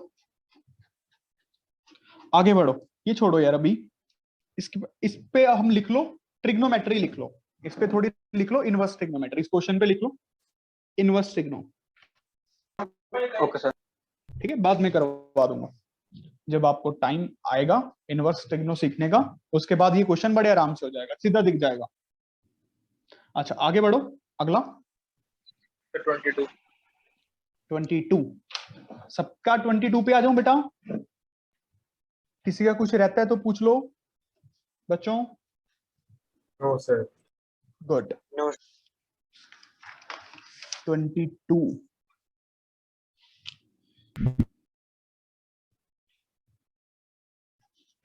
आगे बढ़ो, ये छोड़ो यार अभी, इस पे हम लिख लो ट्रिग्नोमेट्री, लिख लो इस पे थोड़ी, लिख लो इनवर्स ट्रिग्नोमेट्री, इस क्वेश्चन पे लिख लो इनवर्स ट्रिग्नो। Okay sir. ठीक है, बाद में करवा दूंगा जब आपको टाइम आएगा इनवर्स ट्रिग्नो सीखने का, उसके बाद ये क्वेश्चन बड़े आराम से हो जाएगा, सीधा दिख जाएगा। अच्छा आगे बढ़ो, अगला 22. 22, सबका 22 पे आ जाऊं बेटा, किसी का कुछ रहता है तो पूछ लो बच्चों। No sir. Good. No 22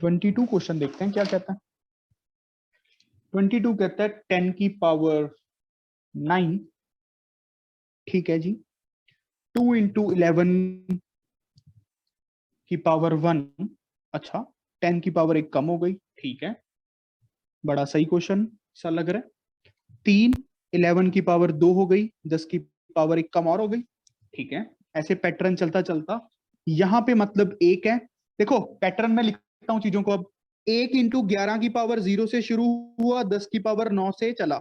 22 question देखते हैं क्या कहता है। 22 कहता है 10 की पावर 9, ठीक है जी, 2 इंटू 11 की पावर 1, अच्छा 10 की पावर 1 कम हो गई, ठीक है, बड़ा सही क्वेश्चन सा लग रहा है। 3 11 की पावर 2 हो गई, 10 की पावर 1 कम और हो गई, ठीक है, ऐसे पैटर्न चलता चलता यहां पे मतलब 1 है। देखो पैटर्न में लिखता हूं चीजों को, अब 1 इंटू 11 की पावर 0 से शुरू हुआ, 10 की पावर 9 से चला,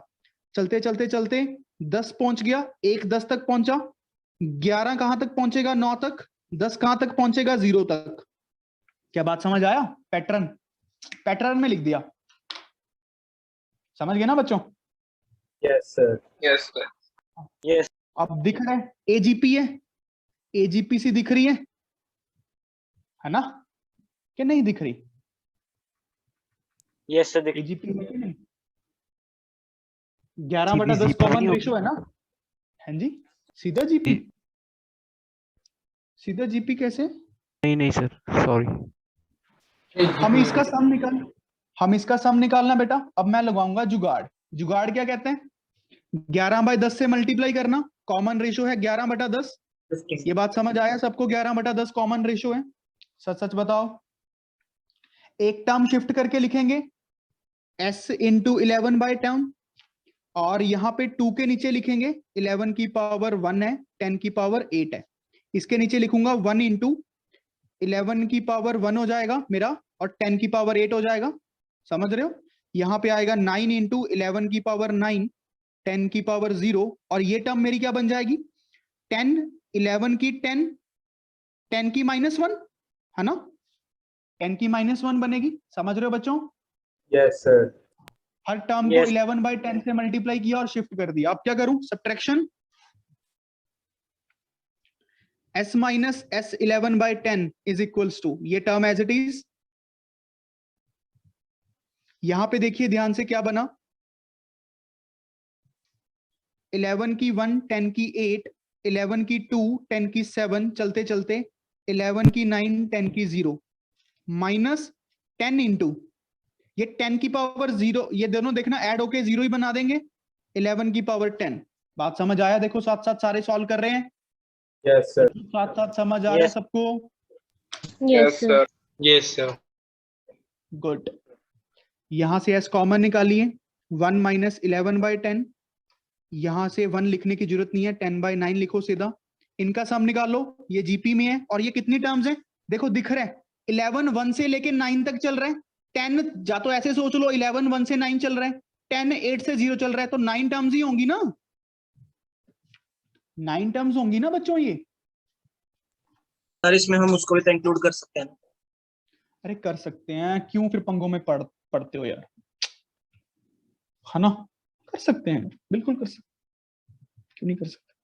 चलते चलते चलते 10 पहुंच गया, 1 10 तक पहुंचा, 11 कहां तक पहुंचेगा 9 तक, 10 कहां तक पहुंचेगा 0 तक। क्या बात समझ आया? पैटर्न, पैटर्न में लिख दिया, समझ गए ना बच्चों? Yes sir. Yes, sir. Yes अब दिख रहा है एजीपी है, एजीपी सी दिख रही है ना, कि नहीं दिख रही? Yes sir. एजीपी है कि नहीं? 11/10 कॉमन रेशो है ना? हाँ जी, सीधा जीपी, सीधा जीपी कैसे? नहीं सर, सॉरी। हम इसका सम निकालना बेटा। अब मैं लगाऊंगा जुगाड़। जुगाड़ क्या कहते हैं? 11/10 से मल्टीप्लाई करना, कॉमन रेशो है 11/10। ये बात समझ आया सबको? 11/10 कॉमन रेशो है। सच सच बताओ। एक टर्म शिफ्ट करके लिखेंगे s इंटू 11/10, और यहां पे 2 के नीचे लिखेंगे 11 की पावर 1 है, 10 की पावर 8 है, इसके नीचे लिखूंगा 1 इंटू 11 की पावर 1 हो जाएगा मेरा, और 10 की पावर 8 हो जाएगा, समझ रहे हो? यहां पे आएगा 9 इंटू 11 की पावर 9, 10 की पावर 0, और ये टर्म मेरी क्या बन जाएगी? 10 11 की 10, 10 की -1 है ना, 10 की -1 बनेगी, समझ रहे हो बच्चों? Yes sir. हर टर्म को 11/10 से मल्टीप्लाई किया और शिफ्ट कर दिया। अब क्या करूं? Subtraction, s minus s 11/10 is equals to, ये टर्म एज इट इज। यहां पे देखिए ध्यान से क्या बना, 11 की 1, 10 की 8, 11 की 2, 10 की 7, चलते चलते 11 की 9, 10 की 0, माइनस 10 इंटू ये 10 की पावर 0, ये दोनों देखना ऐड होके 0 ही बना देंगे, 11 की पावर 10। बात समझ आया? देखो साथ साथ सारे सॉल्व कर रहे हैं, यस सर। साथ साथ समझ आ रहा है सबको? Yes, sir. Yes, sir. Good. यहां से s कॉमन निकालिए, 1 माइनस 11/10, यहां से 1 लिखने की जरूरत नहीं है, 10/9 लिखो सीधा। इनका सम निकाल लो, ये जीपी में है, और ये कितनी टर्म्स है देखो दिख रहा है, 11 1 से लेके 9 तक चल रहा है, 10 जा तो ऐसे सोच लो 11 1 से 9 चल रहा है, 10 8 से 0 चल रहा है, तो 9 टर्म्स ही होंगी ना, 9 टर्म्स होंगी ना बच्चों ये। सर इसमें हम उसको भी तो इंक्लूड कर सकते हैं। अरे कर सकते हैं, क्यों फिर पंगों में पढ़ते हो यार, है ना? कर सकते हैं, बिल्कुल कर सकते, क्यों नहीं कर सकते?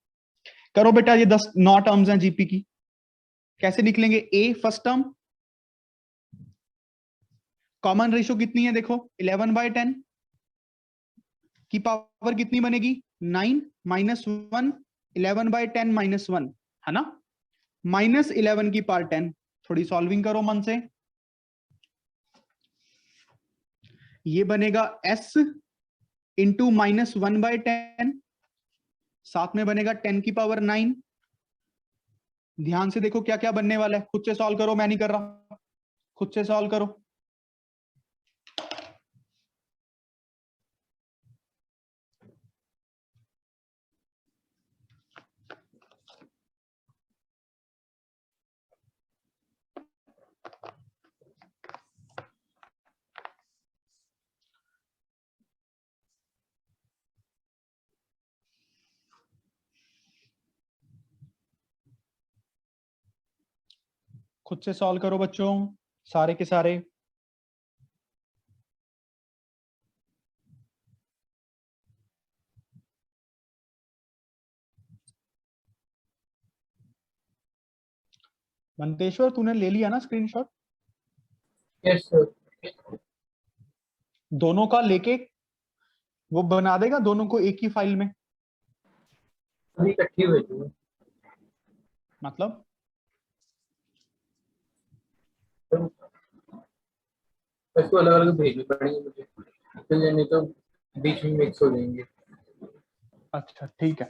करो बेटा, ये 10 9 टर्म्स हैं जीपी की, कैसे निकलेंगे? ए फर्स्ट टर्म, कॉमन रेशो कितनी है देखो, 11/10 की पावर कितनी बनेगी? 9 -1, 11/10 -1 है ना, माइनस 11 की पावर 10। थोड़ी सॉल्विंग करो मन से। ये बनेगा s इंटू -1/10, साथ में बनेगा 10 की पावर 9। ध्यान से देखो क्या क्या बनने वाला है, खुद से सॉल्व करो, मैं नहीं कर रहा, खुद से सॉल्व करो। खुद से सॉल्व करो बच्चों, सारे के सारे। मंतेश्वर तूने ले लिया ना स्क्रीनशॉट? Yes sir. दोनों का लेके वो बना देगा, दोनों को एक ही फाइल में, अभी इकट्ठी हुई थी। मतलब इसको अलग अलग भेजनी पड़ेगी मुझे, फिर नहीं तो बीच में मिक्स हो जाएंगे। अच्छा ठीक है।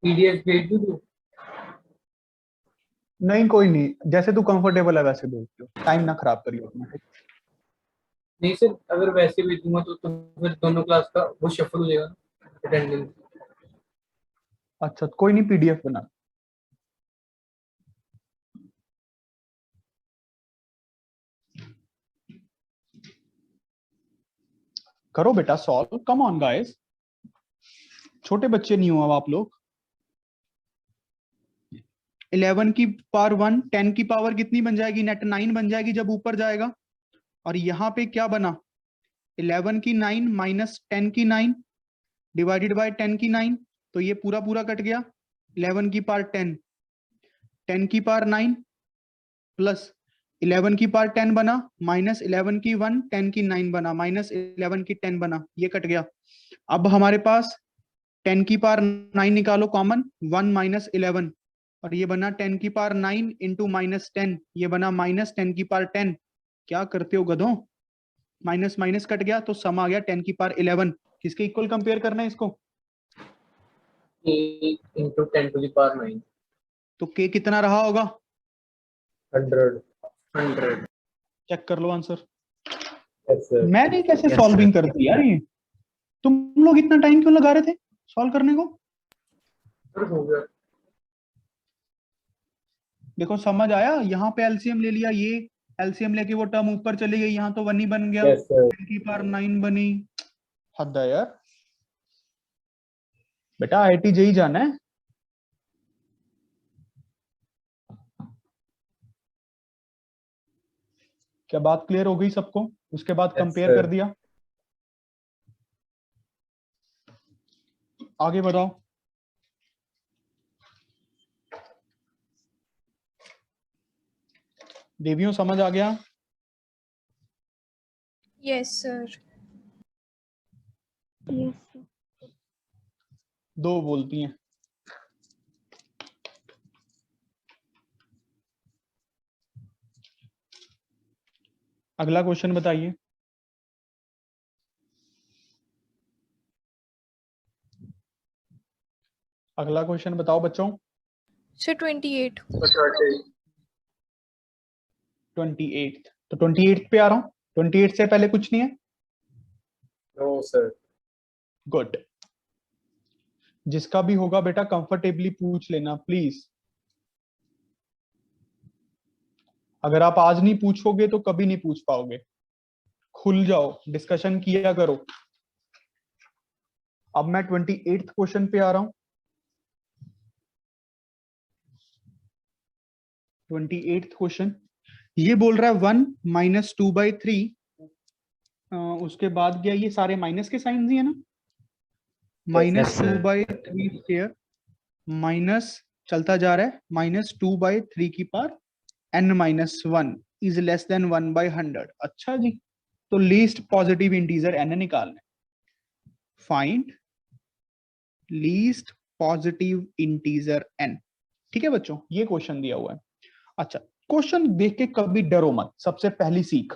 पीडीएफ भेज दूं तू? नहीं कोई नहीं, जैसे तू कंफर्टेबल है वैसे भेज दो, टाइम ना खराब करियो अपना। नहीं सर, अगर वैसे भेज दूंगा तो फिर दोनों क्लास का वो शफल हो जाएगा अटेंडेंस। अच्छा कोई नहीं, पीडीएफ बना। करो बेटा सॉल्व, कम ऑन गाइस, छोटे बच्चे नहीं हो अब आप लोग। 11 की पावर 1, 10 की पावर कितनी बन जाएगी? नेट 9 बन जाएगी जब ऊपर जाएगा। और यहाँ पे क्या बना? 11 की 9 माइनस 10 की 9 डिवाइडेड बाय 10 की 9, तो ये पूरा पूरा कट गया। 11 की पावर 10, 10 की पावर 9 प्लस 11 की पावर 10 बना, माइनस 11 की 1, 10 की 9 बना, माइनस 11 की 10 बना, ये कट गया। अब हमारे पास 10 की पावर 9 निकालो कॉमन, 1 माइनस 11, और ये बना 10 की पावर 9 इंटू माइनस 10, ये बना माइनस 10 की पावर 10। क्या करते हो गधों? माइनस माइनस कट गया तो सम आ गया 10 की पावर 11। किसके इक्वल कंपेयर करना है इसको? Into 10 to the power 9। तो k कितना रहा होगा? 100। चेक कर लो आंसर। Yes sir. मैंने कैसे Yes, सॉल्विंग sir. कर दी यार ये? तुम लोग इतना टाइम क्यों लगा रहे थे सॉल्व करने को? सर हो गया। देखो समझ आया, यहाँ पे एलसीएम ले लिया, ये एलसीएम लेके वो टर्म ऊपर चली गई, यहाँ तो 1 ही बन गया। Yes sir. 10 की पावर 9 बनी। हद है यार, बेटा आईआईटी जेई जाना है। क्या बात क्लियर हो गई सबको? उसके बाद Yes, कंपेयर sir. कर दिया, आगे बताओ। देवियों समझ आ गया? Yes, sir. Yes, sir. दो बोलती हैं। अगला क्वेश्चन बताइए। अगला क्वेश्चन बताओ बच्चों। Sir, 28. 28, तो 28 पे आ रहा हूं। 28 से पहले कुछ नहीं है? No sir. गुड। जिसका भी होगा बेटा कंफर्टेबली पूछ लेना प्लीज। अगर आप आज नहीं पूछोगे तो कभी नहीं पूछ पाओगे। खुल जाओ, डिस्कशन किया करो। अब मैं 28th क्वेश्चन पे आ रहा हूं। 28th क्वेश्चन ये बोल रहा है 1 माइनस 2/3, उसके बाद क्या, ये सारे माइनस के साइन ही है ना? Minus sir. 2/3 स्क्वायर माइनस चलता जा रहा है माइनस 2/3 की power n-1 is less then 1/100। अच्छा जी, तो लीस्ट पॉजिटिव इंटीजर n निकालना है। Find least positive integer n। ठीक है बच्चों, ये क्वेश्चन दिया हुआ है। अच्छा, क्वेश्चन देख के कभी डरो मत, सबसे पहली सीख,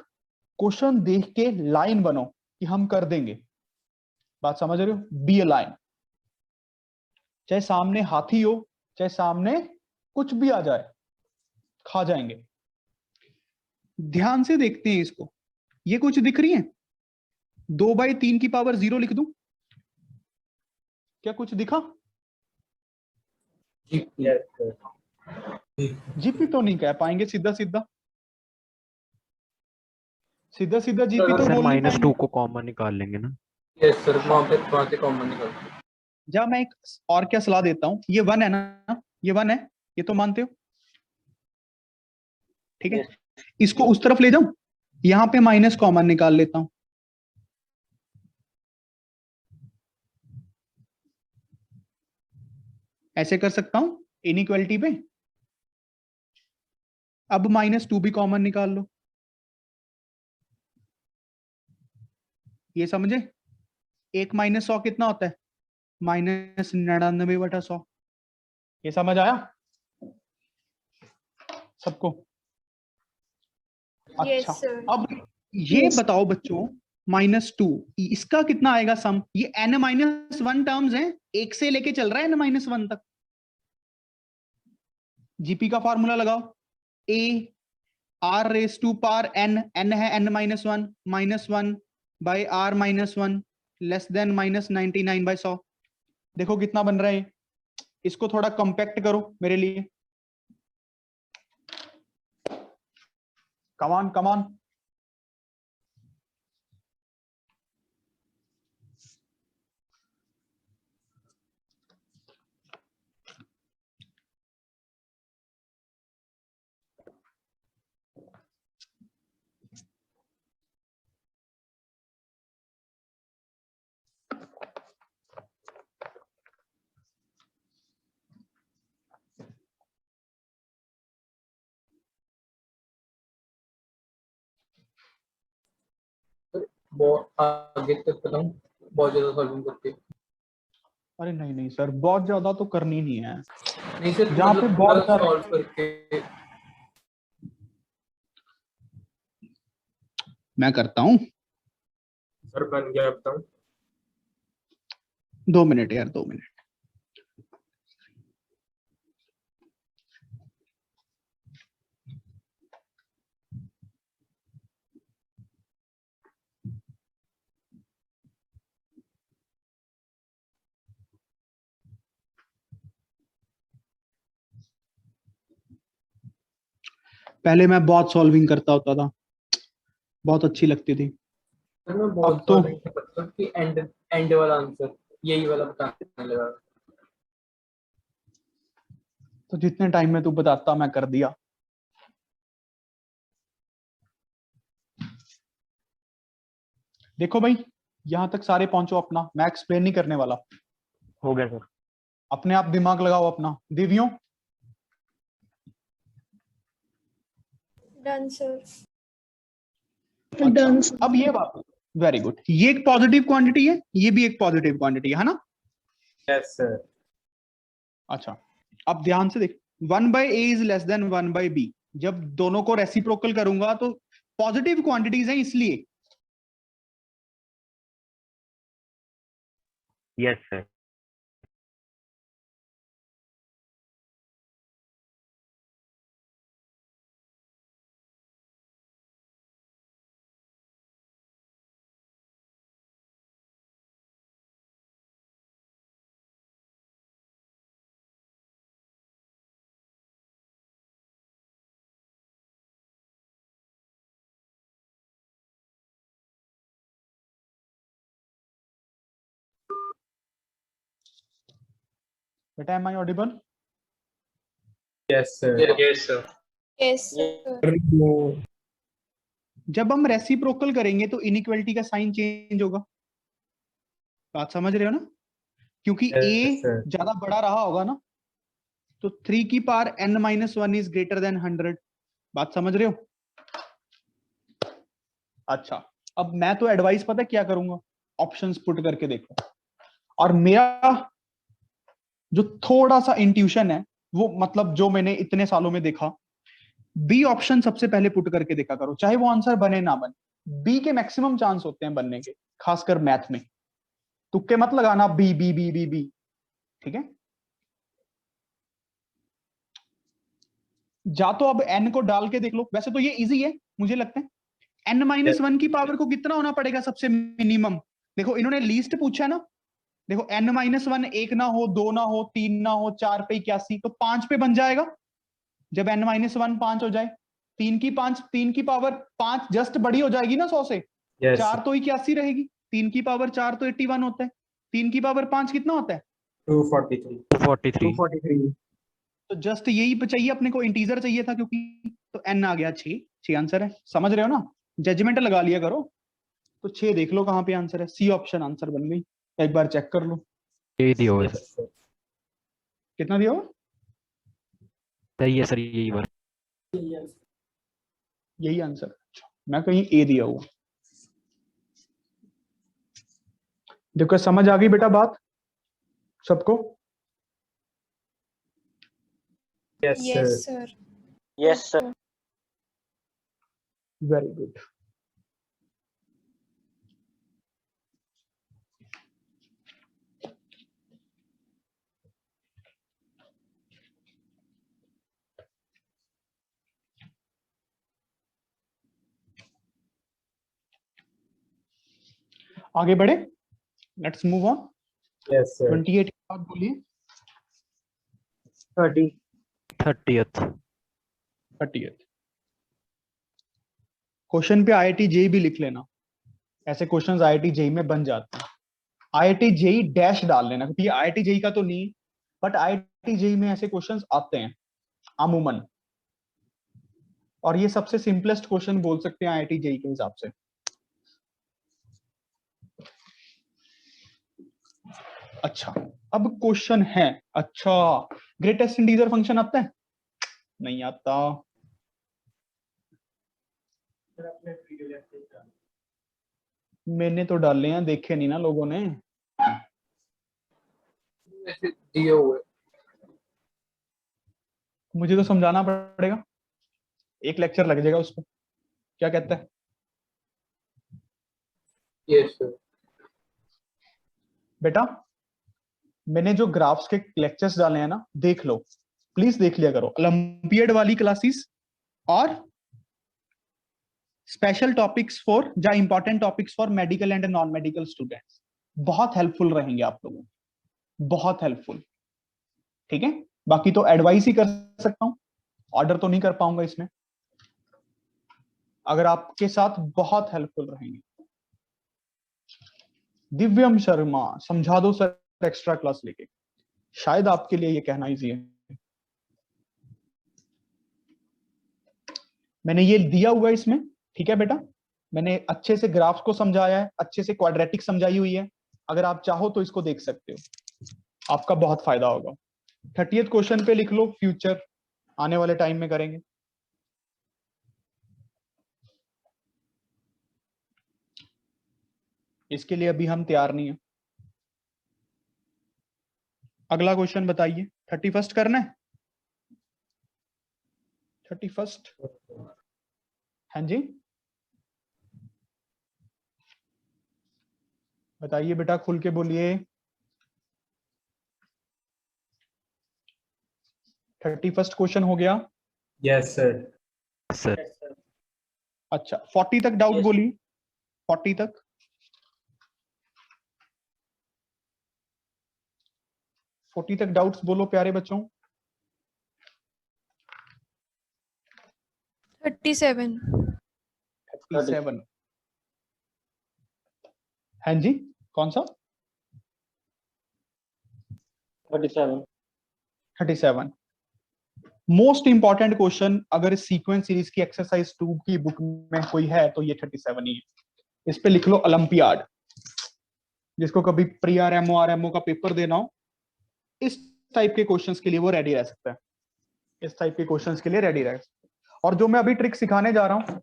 क्वेश्चन देख के लाइन बनो कि हम कर देंगे। बात समझ रहे हो? Be a line. चाहे सामने हाथी हो, चाहे सामने कुछ भी आ जाए, खा जाएंगे। ध्यान से देखते हैं इसको। ये कुछ दिख रही है? 2/3 की पावर 0 लिख दूं? क्या कुछ दिखा? Yes, sir. जीपी तो नहीं कह पाएंगे सीधा सीधा सीधा जीपी तो सर बोल नहीं -2 पाएंगे। को कॉमन निकाल लेंगे ना। यस सर, वहां से कॉमन निकालते हैं। जा मैं एक और क्या सलाह देता हूं, ये 1 है ना, ये 1 है, ये तो मानते हो? ठीक है, इसको उस तरफ ले जाऊं, यहां पे माइनस कॉमन निकाल लेता हूं। ऐसे कर सकता हूं इनइक्वालिटी पे। अब -2 भी कॉमन निकाल लो। ये समझे? 1 - 100 कितना होता है? -99/100। ये समझ आया सबको? Yes, अच्छा, sir. अब ये बताओ बच्चों, -2 इसका कितना आएगा सम? ये n-1 टर्म्स हैं, एक से लेके चल रहा है n-1 तक। जीपी का फॉर्मूला लगाओ, a r⁻n, n है n-1 -1 by r-1 less than -99/100। देखो कितना बन रहा है। इसको थोड़ा कंपैक्ट करो मेरे लिए। Come on. बहुत आगे तक बताऊं, बहुत ज्यादा सॉल्विंग करके। अरे नहीं सर, बहुत ज्यादा तो करनी नहीं है। नहीं सर, जहाँ पे मतलब बहुत पूरा सारे सॉल्व करके। मैं करता हूं। सर बन गया बताऊं? 2 मिनट यार, 2 मिनट। पहले मैं बहुत सॉल्विंग करता होता था, बहुत अच्छी लगती थी। सर मैं अब बहुत तो सॉल्विंग मतलब कि एंड वाला आंसर यही वाला बताने लगा। जितने टाइम में तू बताता मैं कर दिया। देखो भाई, यहां तक सारे पहुंचो अपना, मैं एक्सप्लेन नहीं करने वाला। हो गया सर। अपने आप दिमाग लगाओ अपना। दिव्यों, Done, sir. डन। अब ये बात, वेरी गुड, ये एक पॉजिटिव क्वांटिटी है, ये भी एक पॉजिटिव क्वांटिटी है ना? Yes, sir. अच्छा, अब ध्यान से देख, 1/a is less then 1/b। जब दोनों को रेसिप्रोकल करूंगा तो पॉजिटिव क्वांटिटीज हैं इसलिए। Yes sir. बेटा, am I audible? Yes, sir. Yes, sir. Yes, sir. जब हम रेसिप्रोकल करेंगे तो इनइक्वालिटी का साइन चेंज होगा। बात समझ रहे हो ना? क्योंकि Yes, a sir. ज्यादा बड़ा रहा होगा ना, तो 3 की power n-1 is greater than 100। बात समझ रहे हो? अच्छा, अब मैं तो एडवाइस पता है क्या करूंगा, ऑप्शंस पुट करके देखो। और मेरा जो थोड़ा सा इंट्यूशन है वो मतलब जो मैंने इतने सालों में देखा, बी ऑप्शन सबसे पहले पुट करके देखा करो, चाहे वो आंसर बने ना बने। बी के मैक्सिमम चांस होते हैं बनने के, खासकर मैथ में। तुक्के मत लगाना B B B B B, ठीक है। जा तो अब एन को डाल के देख लो, वैसे तो ये इजी है मुझे लगता है। n-1 की पावर को कितना होना पड़ेगा सबसे मिनिमम? देखो इन्होंने लीस्ट पूछा है ना, देखो n-1 1 ना हो, 2 ना हो, 3 ना हो, 4 पे 81, तो 5 पे बन जाएगा जब n-1 5 हो जाए। 3 की पावर 5 जस्ट बड़ी हो जाएगी ना 100 से। Yes. 4 तो 81 रहेगी, 3 की पावर 4 तो 81 होता है, 3 की पावर 5 कितना होता है? 243. 243 243। तो जस्ट यही पे चाहिए अपने को, इंटीजर चाहिए था क्योंकि, तो n आ गया 6 आंसर है, समझ रहे हो ना, जजमेंट लगा लिया करो। तो 6 देख लो कहां पे आंसर है, सी ऑप्शन आंसर बन गई, एक बार चेक कर लो। यही दिया हुआ है Yes, सर। sir. कितना दिया हुआ? सही है सर, यही बार। यही आंसर। अच्छा, मैं कहीं ए दिया हुआ। देखो समझ आ गई बेटा बात सबको? Yes, sir. Yes, sir. Yes, sir. Very good. आगे बढ़े, let's move on. Yes, sir. 28 के बाद बोलिए। 30th। 30th क्वेश्चन पे IIT जेई भी लिख लेना, ऐसे क्वेश्चंस IIT जेई में बन जाते हैं। IIT जेई डैश डाल लेना, क्योंकि IIT जेई का तो नहीं, बट IIT जेई में ऐसे क्वेश्चंस आते हैं अमूमन, और ये सबसे सिंपलेस्ट क्वेश्चन बोल सकते हैं IIT जेई के हिसाब से। अच्छा, अब क्वेश्चन है, अच्छा ग्रेटेस्ट इंटीजर फंक्शन आता है? नहीं आता। मैंने तो डाले हैं, देखे नहीं ना लोगों ने। ऐसे दिया हुआ है। मुझे तो समझाना पड़ेगा, एक लेक्चर लग जाएगा उसको। क्या कहता है? Yes, sir. बेटा मैंने जो ग्राफ्स के लेक्चर्स डाले हैं ना, देख लो प्लीज, देख लिया करो, ओलंपियड वाली क्लासेस और स्पेशल टॉपिक्स फॉर या important topics for medical and non medical students, बहुत हेल्पफुल रहेंगे आप लोगों को, बहुत हेल्पफुल, ठीक है। बाकी तो एडवाइस ही कर सकता हूं, ऑर्डर तो नहीं कर पाऊंगा इसमें, अगर आपके साथ बहुत हेल्पफुल रहेंगे। दिव्यम शर्मा, समझा दो सर एक्स्ट्रा क्लास लेके, शायद आपके लिए ये कहना इजी है। मैंने ये दिया हुआ है इसमें, ठीक है बेटा, मैंने अच्छे से ग्राफ्स को समझाया है, अच्छे से क्वाड्रेटिक समझाई हुई है, अगर आप चाहो तो इसको देख सकते हो, आपका बहुत फायदा होगा। 30th क्वेश्चन पे लिख लो, फ्यूचर आने वाले टाइम में करेंगे। इसके लिए अभी हम तैयार नहीं है। अगला क्वेश्चन बताइए, 31st करना है? 31st, हाँ जी बताइए बेटा, खुल के बोलिए। 31st क्वेश्चन हो गया? Yes, sir. सर अच्छा, 40 तक डाउट Yes. बोलिए, 40 तक। 40 तक डाउट्स बोलो प्यारे बच्चों। 37. 37, हाँ जी कौन सा? 37. 37 मोस्ट इंपॉर्टेंट क्वेश्चन, अगर इस सीक्वेंस सीरीज की एक्सरसाइज 2 की बुक में कोई है तो ये 37 ही है। इस पे लिख लो ओलंपियाड, जिसको कभी प्री आरएमओ आरएमओ का पेपर देना हो, इस टाइप के क्वेश्चंस के लिए वो रेडी रह सकता है, इस टाइप के क्वेश्चंस के लिए रेडी रह सकता है। और जो मैं अभी ट्रिक सिखाने जा रहा हूं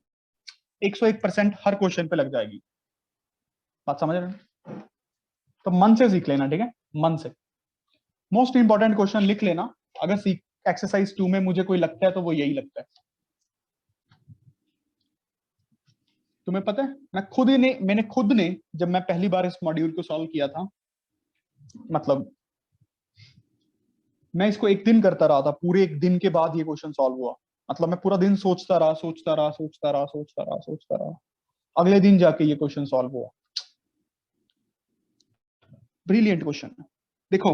101% हर क्वेश्चन पे लग जाएगी, बात समझ रहे हैं? तो मन से सीख लेना, ठीक है, मन से। मोस्ट इंपॉर्टेंट क्वेश्चन लिख लेना, अगर एक्सरसाइज 2 में मुझे कोई लगता है तो वो यही लगता है। तुम्हें पता है मैंने खुद ने जब मैं पहली बार इस मॉड्यूल को सॉल्व किया था, मतलब मैं इसको एक दिन करता रहा था, पूरे एक दिन के बाद ये क्वेश्चन सॉल्व हुआ। मतलब मैं पूरा दिन सोचता रहा, अगले दिन जाके ये क्वेश्चन सॉल्व हुआ। ब्रिलियंट क्वेश्चन है। देखो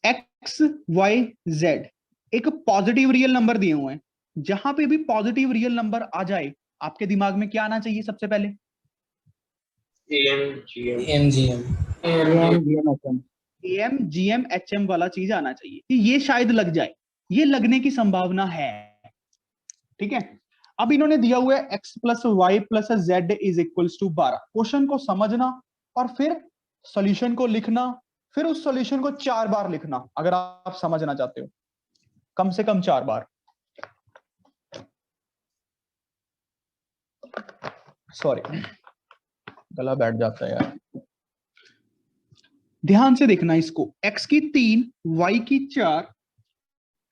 एक्स वाई जेड एक पॉजिटिव रियल नंबर दिए हुए हैं। जहां पे भी पॉजिटिव रियल नंबर आ जाए आपके दिमाग में क्या आना चाहिए सबसे पहले? M G M H M वाला चीज आना चाहिए कि ये शायद लग जाए, ये लगने की संभावना है। ठीक है, अब इन्होंने दिया हुआ है x plus Y plus Z is equals to 12। Question को समझना और फिर सॉल्यूशन को लिखना, फिर उस सॉल्यूशन को 4 बार लिखना अगर आप समझना चाहते हो, कम से कम 4 बार। सॉरी गला बैठ जाता है यार। ध्यान से देखना इसको, x की 3, y की 4,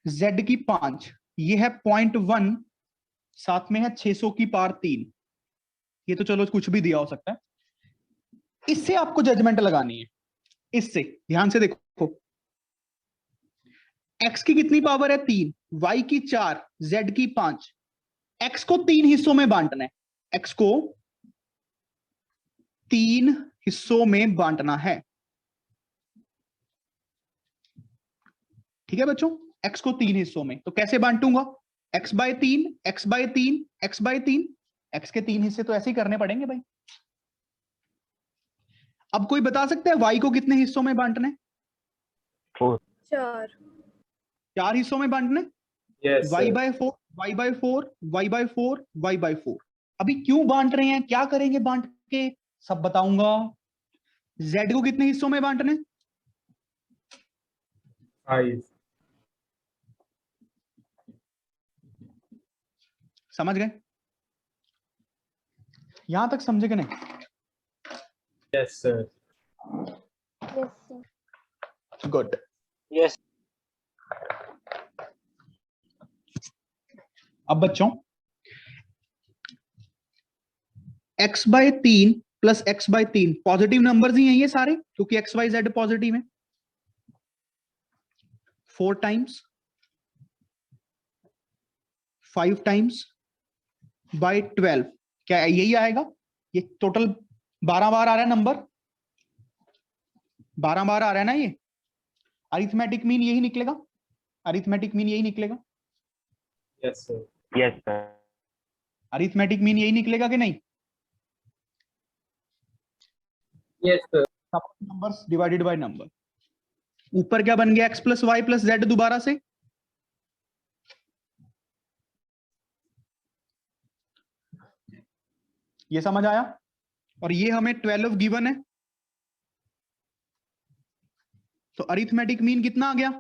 z की 5, ये है 0.1, साथ में है 600 की पावर 3। ये तो चलो कुछ भी दिया हो सकता है। इससे आपको जजमेंट लगानी है। इससे ध्यान से देखो, x की कितनी पावर है? 3, y की 4, z की 5। x को 3 हिस्सों में बांटना है, x को 3 हिस्सों में बांटना है। ठीक है बच्चों, x को 3 हिस्सों में, तो कैसे बांटूंगा? x by 3, x by 3, x by 3। x के 3 हिस्से तो ऐसे ही करने पड़ेंगे भाई। अब कोई बता सकता है y को कितने हिस्सों में बांटना है? 4 4 हिस्सों में बांटना है। Yes, y sir. By 4, y by 4, y by 4, y by 4। अभी क्यों बांट रहे हैं, क्या करेंगे बांट के, सब बताऊंगा। z को कितने हिस्सों में बांटना है? 5. समझ गए? यहां तक समझे कि नहीं? Yes, sir. गुड। Yes. अब बच्चों x by 3 plus x by 3 positive numbers ही हैं ये सारे, क्योंकि x y z पॉजिटिव है। 4 टाइम्स 5 टाइम्स बाय 12, क्या यही आएगा? ये टोटल 12 बार आ रहा है नंबर, 12 बार आ रहा है ना ये। अरिथमेटिक मीन यही निकलेगा, अरिथमेटिक मीन यही निकलेगा, Yes, sir. Yes, sir. Arithmetic mean यही निकलेगा कि नहीं? Yes, sir. Numbers divided by number. ऊपर क्या बन गया? x plus Y plus Z दोबारा से। ये समझ आया? और ये हमें 12 गिवन है, तो अरिथमेटिक मीन कितना आ गया?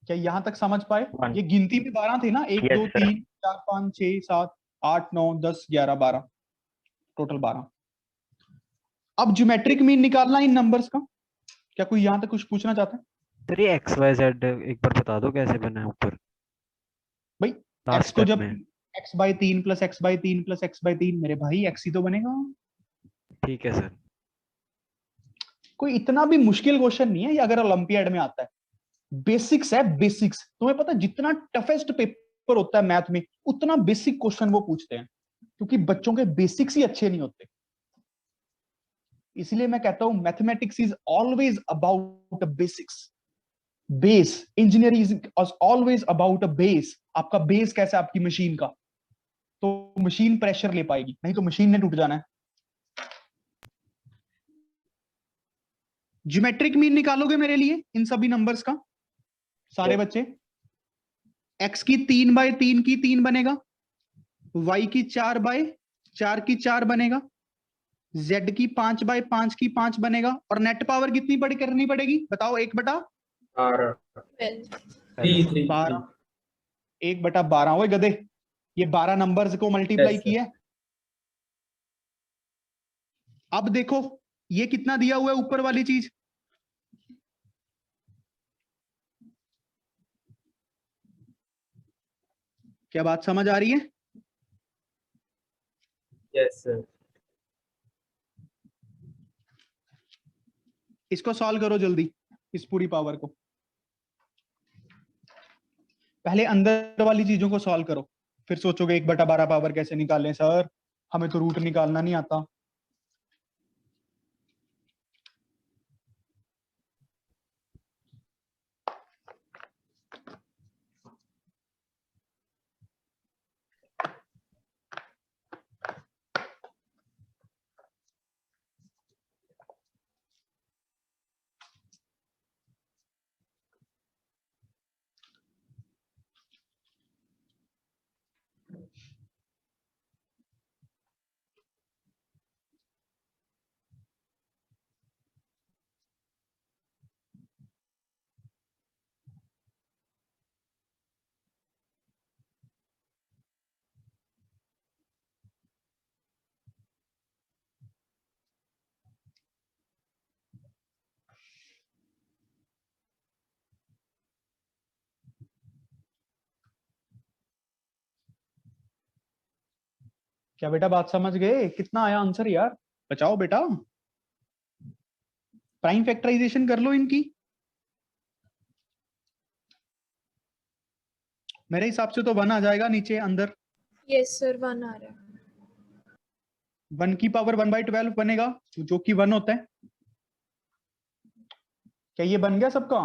क्या यहां तक समझ पाए? 1. ये गिनती में 12 थे ना, 1 Yes, 2 sir. 3 4 5 6 7 8 9 10 11 12, टोटल 12। अब ज्योमेट्रिक मीन निकालना इन नंबर्स का। क्या कोई यहां तक कुछ पूछना चाहता है? सर ये एक्स वाई जेड एक बार बता दो कैसे बना है ऊपर भाई लास्ट x को स्टेप जब में। x by 3 plus x by 3 plus x by 3, मेरे भाई x ही तो बनेगा। ठीक है सर। कोई इतना भी मुश्किल क्वेश्चन नहीं है ये, अगर ओलंपियाड में आता है। बेसिक्स है, बेसिक्स। तुम्हें पता है जितना टफेस्ट पेपर होता है मैथ में, उतना बेसिक क्वेश्चन वो पूछते हैं, क्योंकि बच्चों के बेसिक्स ही अच्छे नहीं होते। इसलिए मैं कहता हूं mathematics is always about basics. Base, engineering is always about a base. आपका बेस कैसा है आपकी मशीन का, तो मशीन प्रेशर ले पाएगी, नहीं तो मशीन ने टूट जाना है। ज्योमेट्रिक मीन निकालोगे मेरे लिए इन सभी नंबर्स का, सारे बच्चे? x की 3 बाय 3 की 3 बनेगा, y की 4 बाय 4 की 4 बनेगा, z की 5 बाय 5 की 5 बनेगा, और नेट पावर कितनी बड़ी करनी पड़ेगी बताओ? 12. 1/12, 1/12। ओए गधे, ये 12 नंबर्स को मल्टीप्लाई Yes, sir. किया है। अब देखो ये कितना दिया हुआ है ऊपर वाली चीज? क्या बात समझ आ रही है? Yes, sir. इसको सॉल्व करो जल्दी, इस पूरी पावर को। पहले अंदर वाली चीजों को सॉल्व करो, फिर सोचोगे 1/12 पावर कैसे निकालें सर, हमें तो रूट निकालना नहीं आता। क्या बेटा बात समझ गए? कितना आया आंसर यार? बचाओ बेटा, प्राइम फैक्टराइजेशन कर लो इनकी। मेरे हिसाब से तो 1 आ जाएगा नीचे अंदर। यस सर 1 आ रहा है। 1 की पावर 1/12 बनेगा, जो कि 1 होता है। क्या ये बन गया सबका?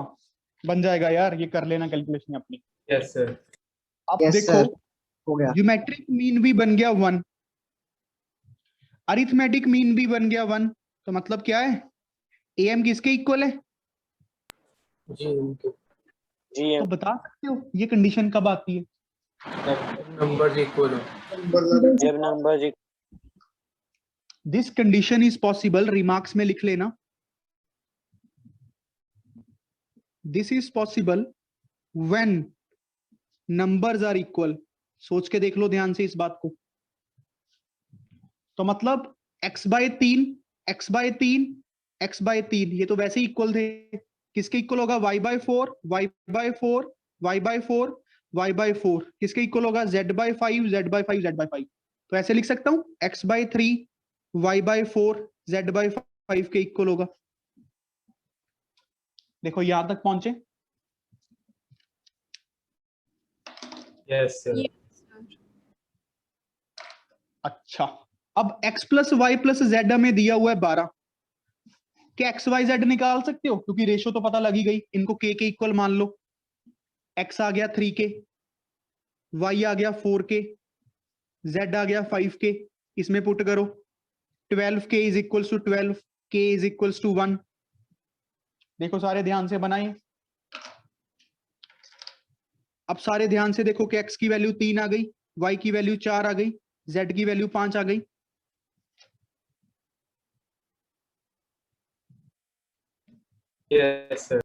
बन जाएगा यार, ये कर लेना कैलकुलेशन अपनी। Yes, sir. अब देखो, हो गया। ज्योमेट्रिक मीन भी बन गया 1, अरिथमेटिक मीन भी बन गया 1, तो मतलब क्या है? एम किसके इक्वल है? जी उनके जी तो बता सकते हो ये कंडीशन कब आती है? नंबर्स इक्वल हो। जब number this condition is possible, remarks में लिख लेना, this is possible when numbers are equal. सोच के देख लो ध्यान से इस बात को। तो मतलब x/3 x/3 x/3 ये तो वैसे ही इक्वल थे। किसके इक्वल होगा? y/4 y/4 y/4 y/4। किसके इक्वल होगा? z/5 z/5 z/5। तो ऐसे लिख सकता हूं x/3 y/4 z/5 के इक्वल होगा। देखो यहां तक पहुंचे। Yes, sir. Yes sir. अच्छा, अब x + y + z हमें दिया हुआ है 12। क्या x y z निकाल सकते हो? क्योंकि रेशो तो पता लगी गई, इनको k के इक्वल मान लो। x आ गया 3k, y आ गया 4k, z आ गया 5k, इसमें पुट करो। 12k = 12, k = 1। देखो सारे ध्यान से बनाए। अब सारे ध्यान से देखो कि x की वैल्यू 3 आ गई, y की वैल्यू 4 आ गई, z की वैल्यू 5 आ गई। Yes, sir.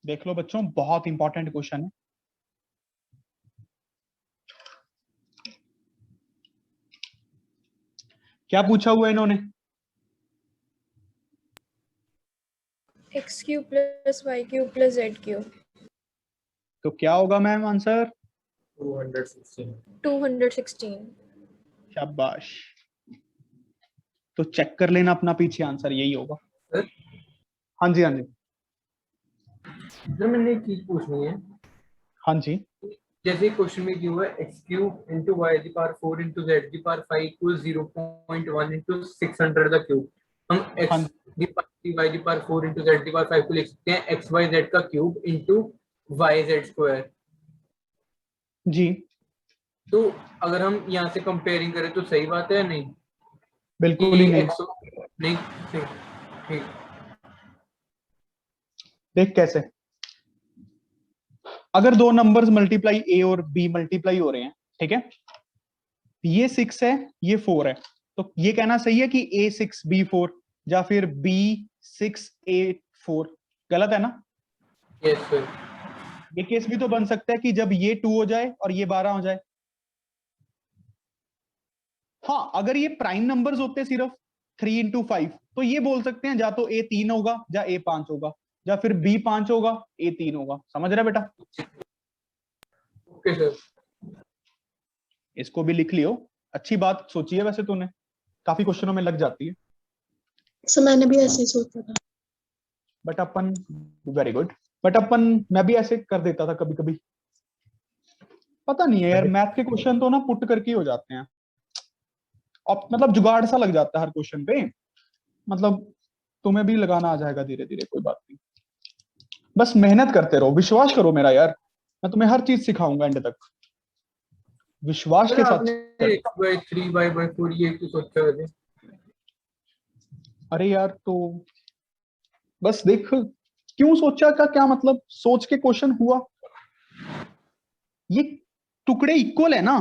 देख लो बच्चों, बहुत इंपॉर्टेंट क्वेश्चन है। क्या पूछा हुआ है इन्होंने? x³ + y³ + z³। तो क्या होगा मैम आंसर? 216. 216। शाबाश। तो चेक कर लेना अपना पीछे, आंसर यही होगा। सर हाँ जी, हाँ जी, सर मैंने एक चीज पूछनी है। हाँ जी। जैसे क्वेश्चन में क्या हुआ है x³ × y⁴ × z⁵ = 0.1 × 600 का क्यूब। हम हाँ x⁴ × z⁵ को लिख सकते हैं xyz का क्यूब × yz²। जी, तो अगर हम यहाँ से कंपेयरिंग करें तो सही बात है या नहीं? बिल्कुल ही नहीं। नहीं ठीक ठीक। देख कैसे, अगर दो नंबर्स मल्टीप्लाई a और b मल्टीप्लाई हो रहे हैं, ठीक है, ये 6 है ये 4 है, तो ये कहना सही है कि a6 b4 या फिर b6 a4? गलत है ना? Yes sir. ये केस भी तो बन सकता है कि जब ये 2 हो जाए और ये 12 हो जाए। हाँ, अगर ये प्राइम नंबर्स होते सिर्फ 3 into 5 तो ये बोल सकते हैं या तो A 3 होगा या A 5 होगा, या फिर B 5 होगा A 3 होगा। समझ रहे बेटा? Okay sir. इसको भी लिख लियो। अच्छी बात सोची है वैसे तूने, काफी क्वेश्चनों में लग जाती है। सर मैंने भी ऐसे ही सोचा था। बट अपन वेरी गुड, बट अपन मैं भी ऐसे कर देता था कभी कभी। पता नहीं है यार, मैथ के क्वेश्चन तो ना पुट करके ही हो जाते हैं, अब मतलब जुगाड़ सा लग जाता है हर क्वेश्चन पे। मतलब तुम्हें भी लगाना आ जाएगा धीरे धीरे, कोई बात नहीं, बस मेहनत करते रहो, विश्वास करो मेरा यार, मैं तुम्हें हर चीज सिखाऊंगा एंड तक, विश्वास सर के साथ आपने कर। 1/3 ये क्यों सोचा वैसे? अरे यार तो बस देख, क्यों सोचा का क्या मतलब, सोच के क्वेश्चन हुआ। ये टुकड़े इक्वल है ना,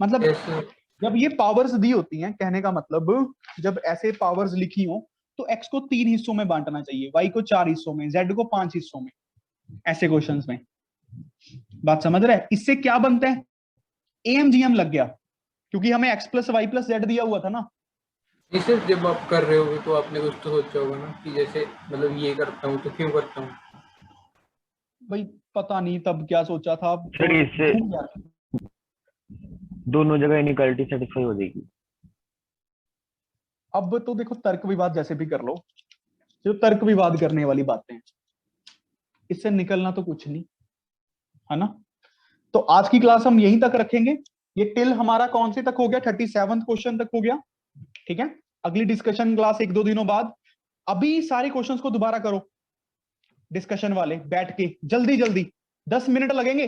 मतलब यस सर। जब ये पावर्स दी होती हैं, कहने का मतलब जब ऐसे पावर्स लिखी हो तो x को 3 हिस्सों में बांटना चाहिए, y को 4 हिस्सों में, z को 5 हिस्सों में, ऐसे क्वेश्चंस में। बात समझ रहे हैं? इससे क्या बनता है, AMGM लग गया, क्योंकि हमें x + y + z दिया हुआ था ना। नहीं सर, जब आप कर रहे होगे तो आपने कुछ तो सोचा होगा ना कि जैसे मतलब ये करता हूँ तो क्यों करता हूँ। भाई पता नहीं तब क्या सोचा था, सर इससे भूल गया। दोनों जगह इनइक्वालिटी सेटिस्फाई हो जाएगी। अब तो देखो तर्क विवाद जैसे भी कर लो, जो तर्क विवाद करने वाली बातें हैं, इससे निकलना तो कुछ नहीं है ना। तो आज की क्लास हम यहीं तक रखेंगे। ये टिल हमारा कौन से तक हो गया, 37 क्वेश्चन तक हो गया, ठीक है। अगली डिस्कशन क्लास 1-2 दिनों बाद। अभी सारे क्वेश्चंस को दोबारा करो, डिस्कशन वाले बैठ के जल्दी जल्दी, 10 मिनट लगेंगे,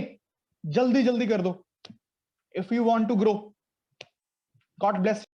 जल्दी जल्दी कर दो if you want to grow. God bless.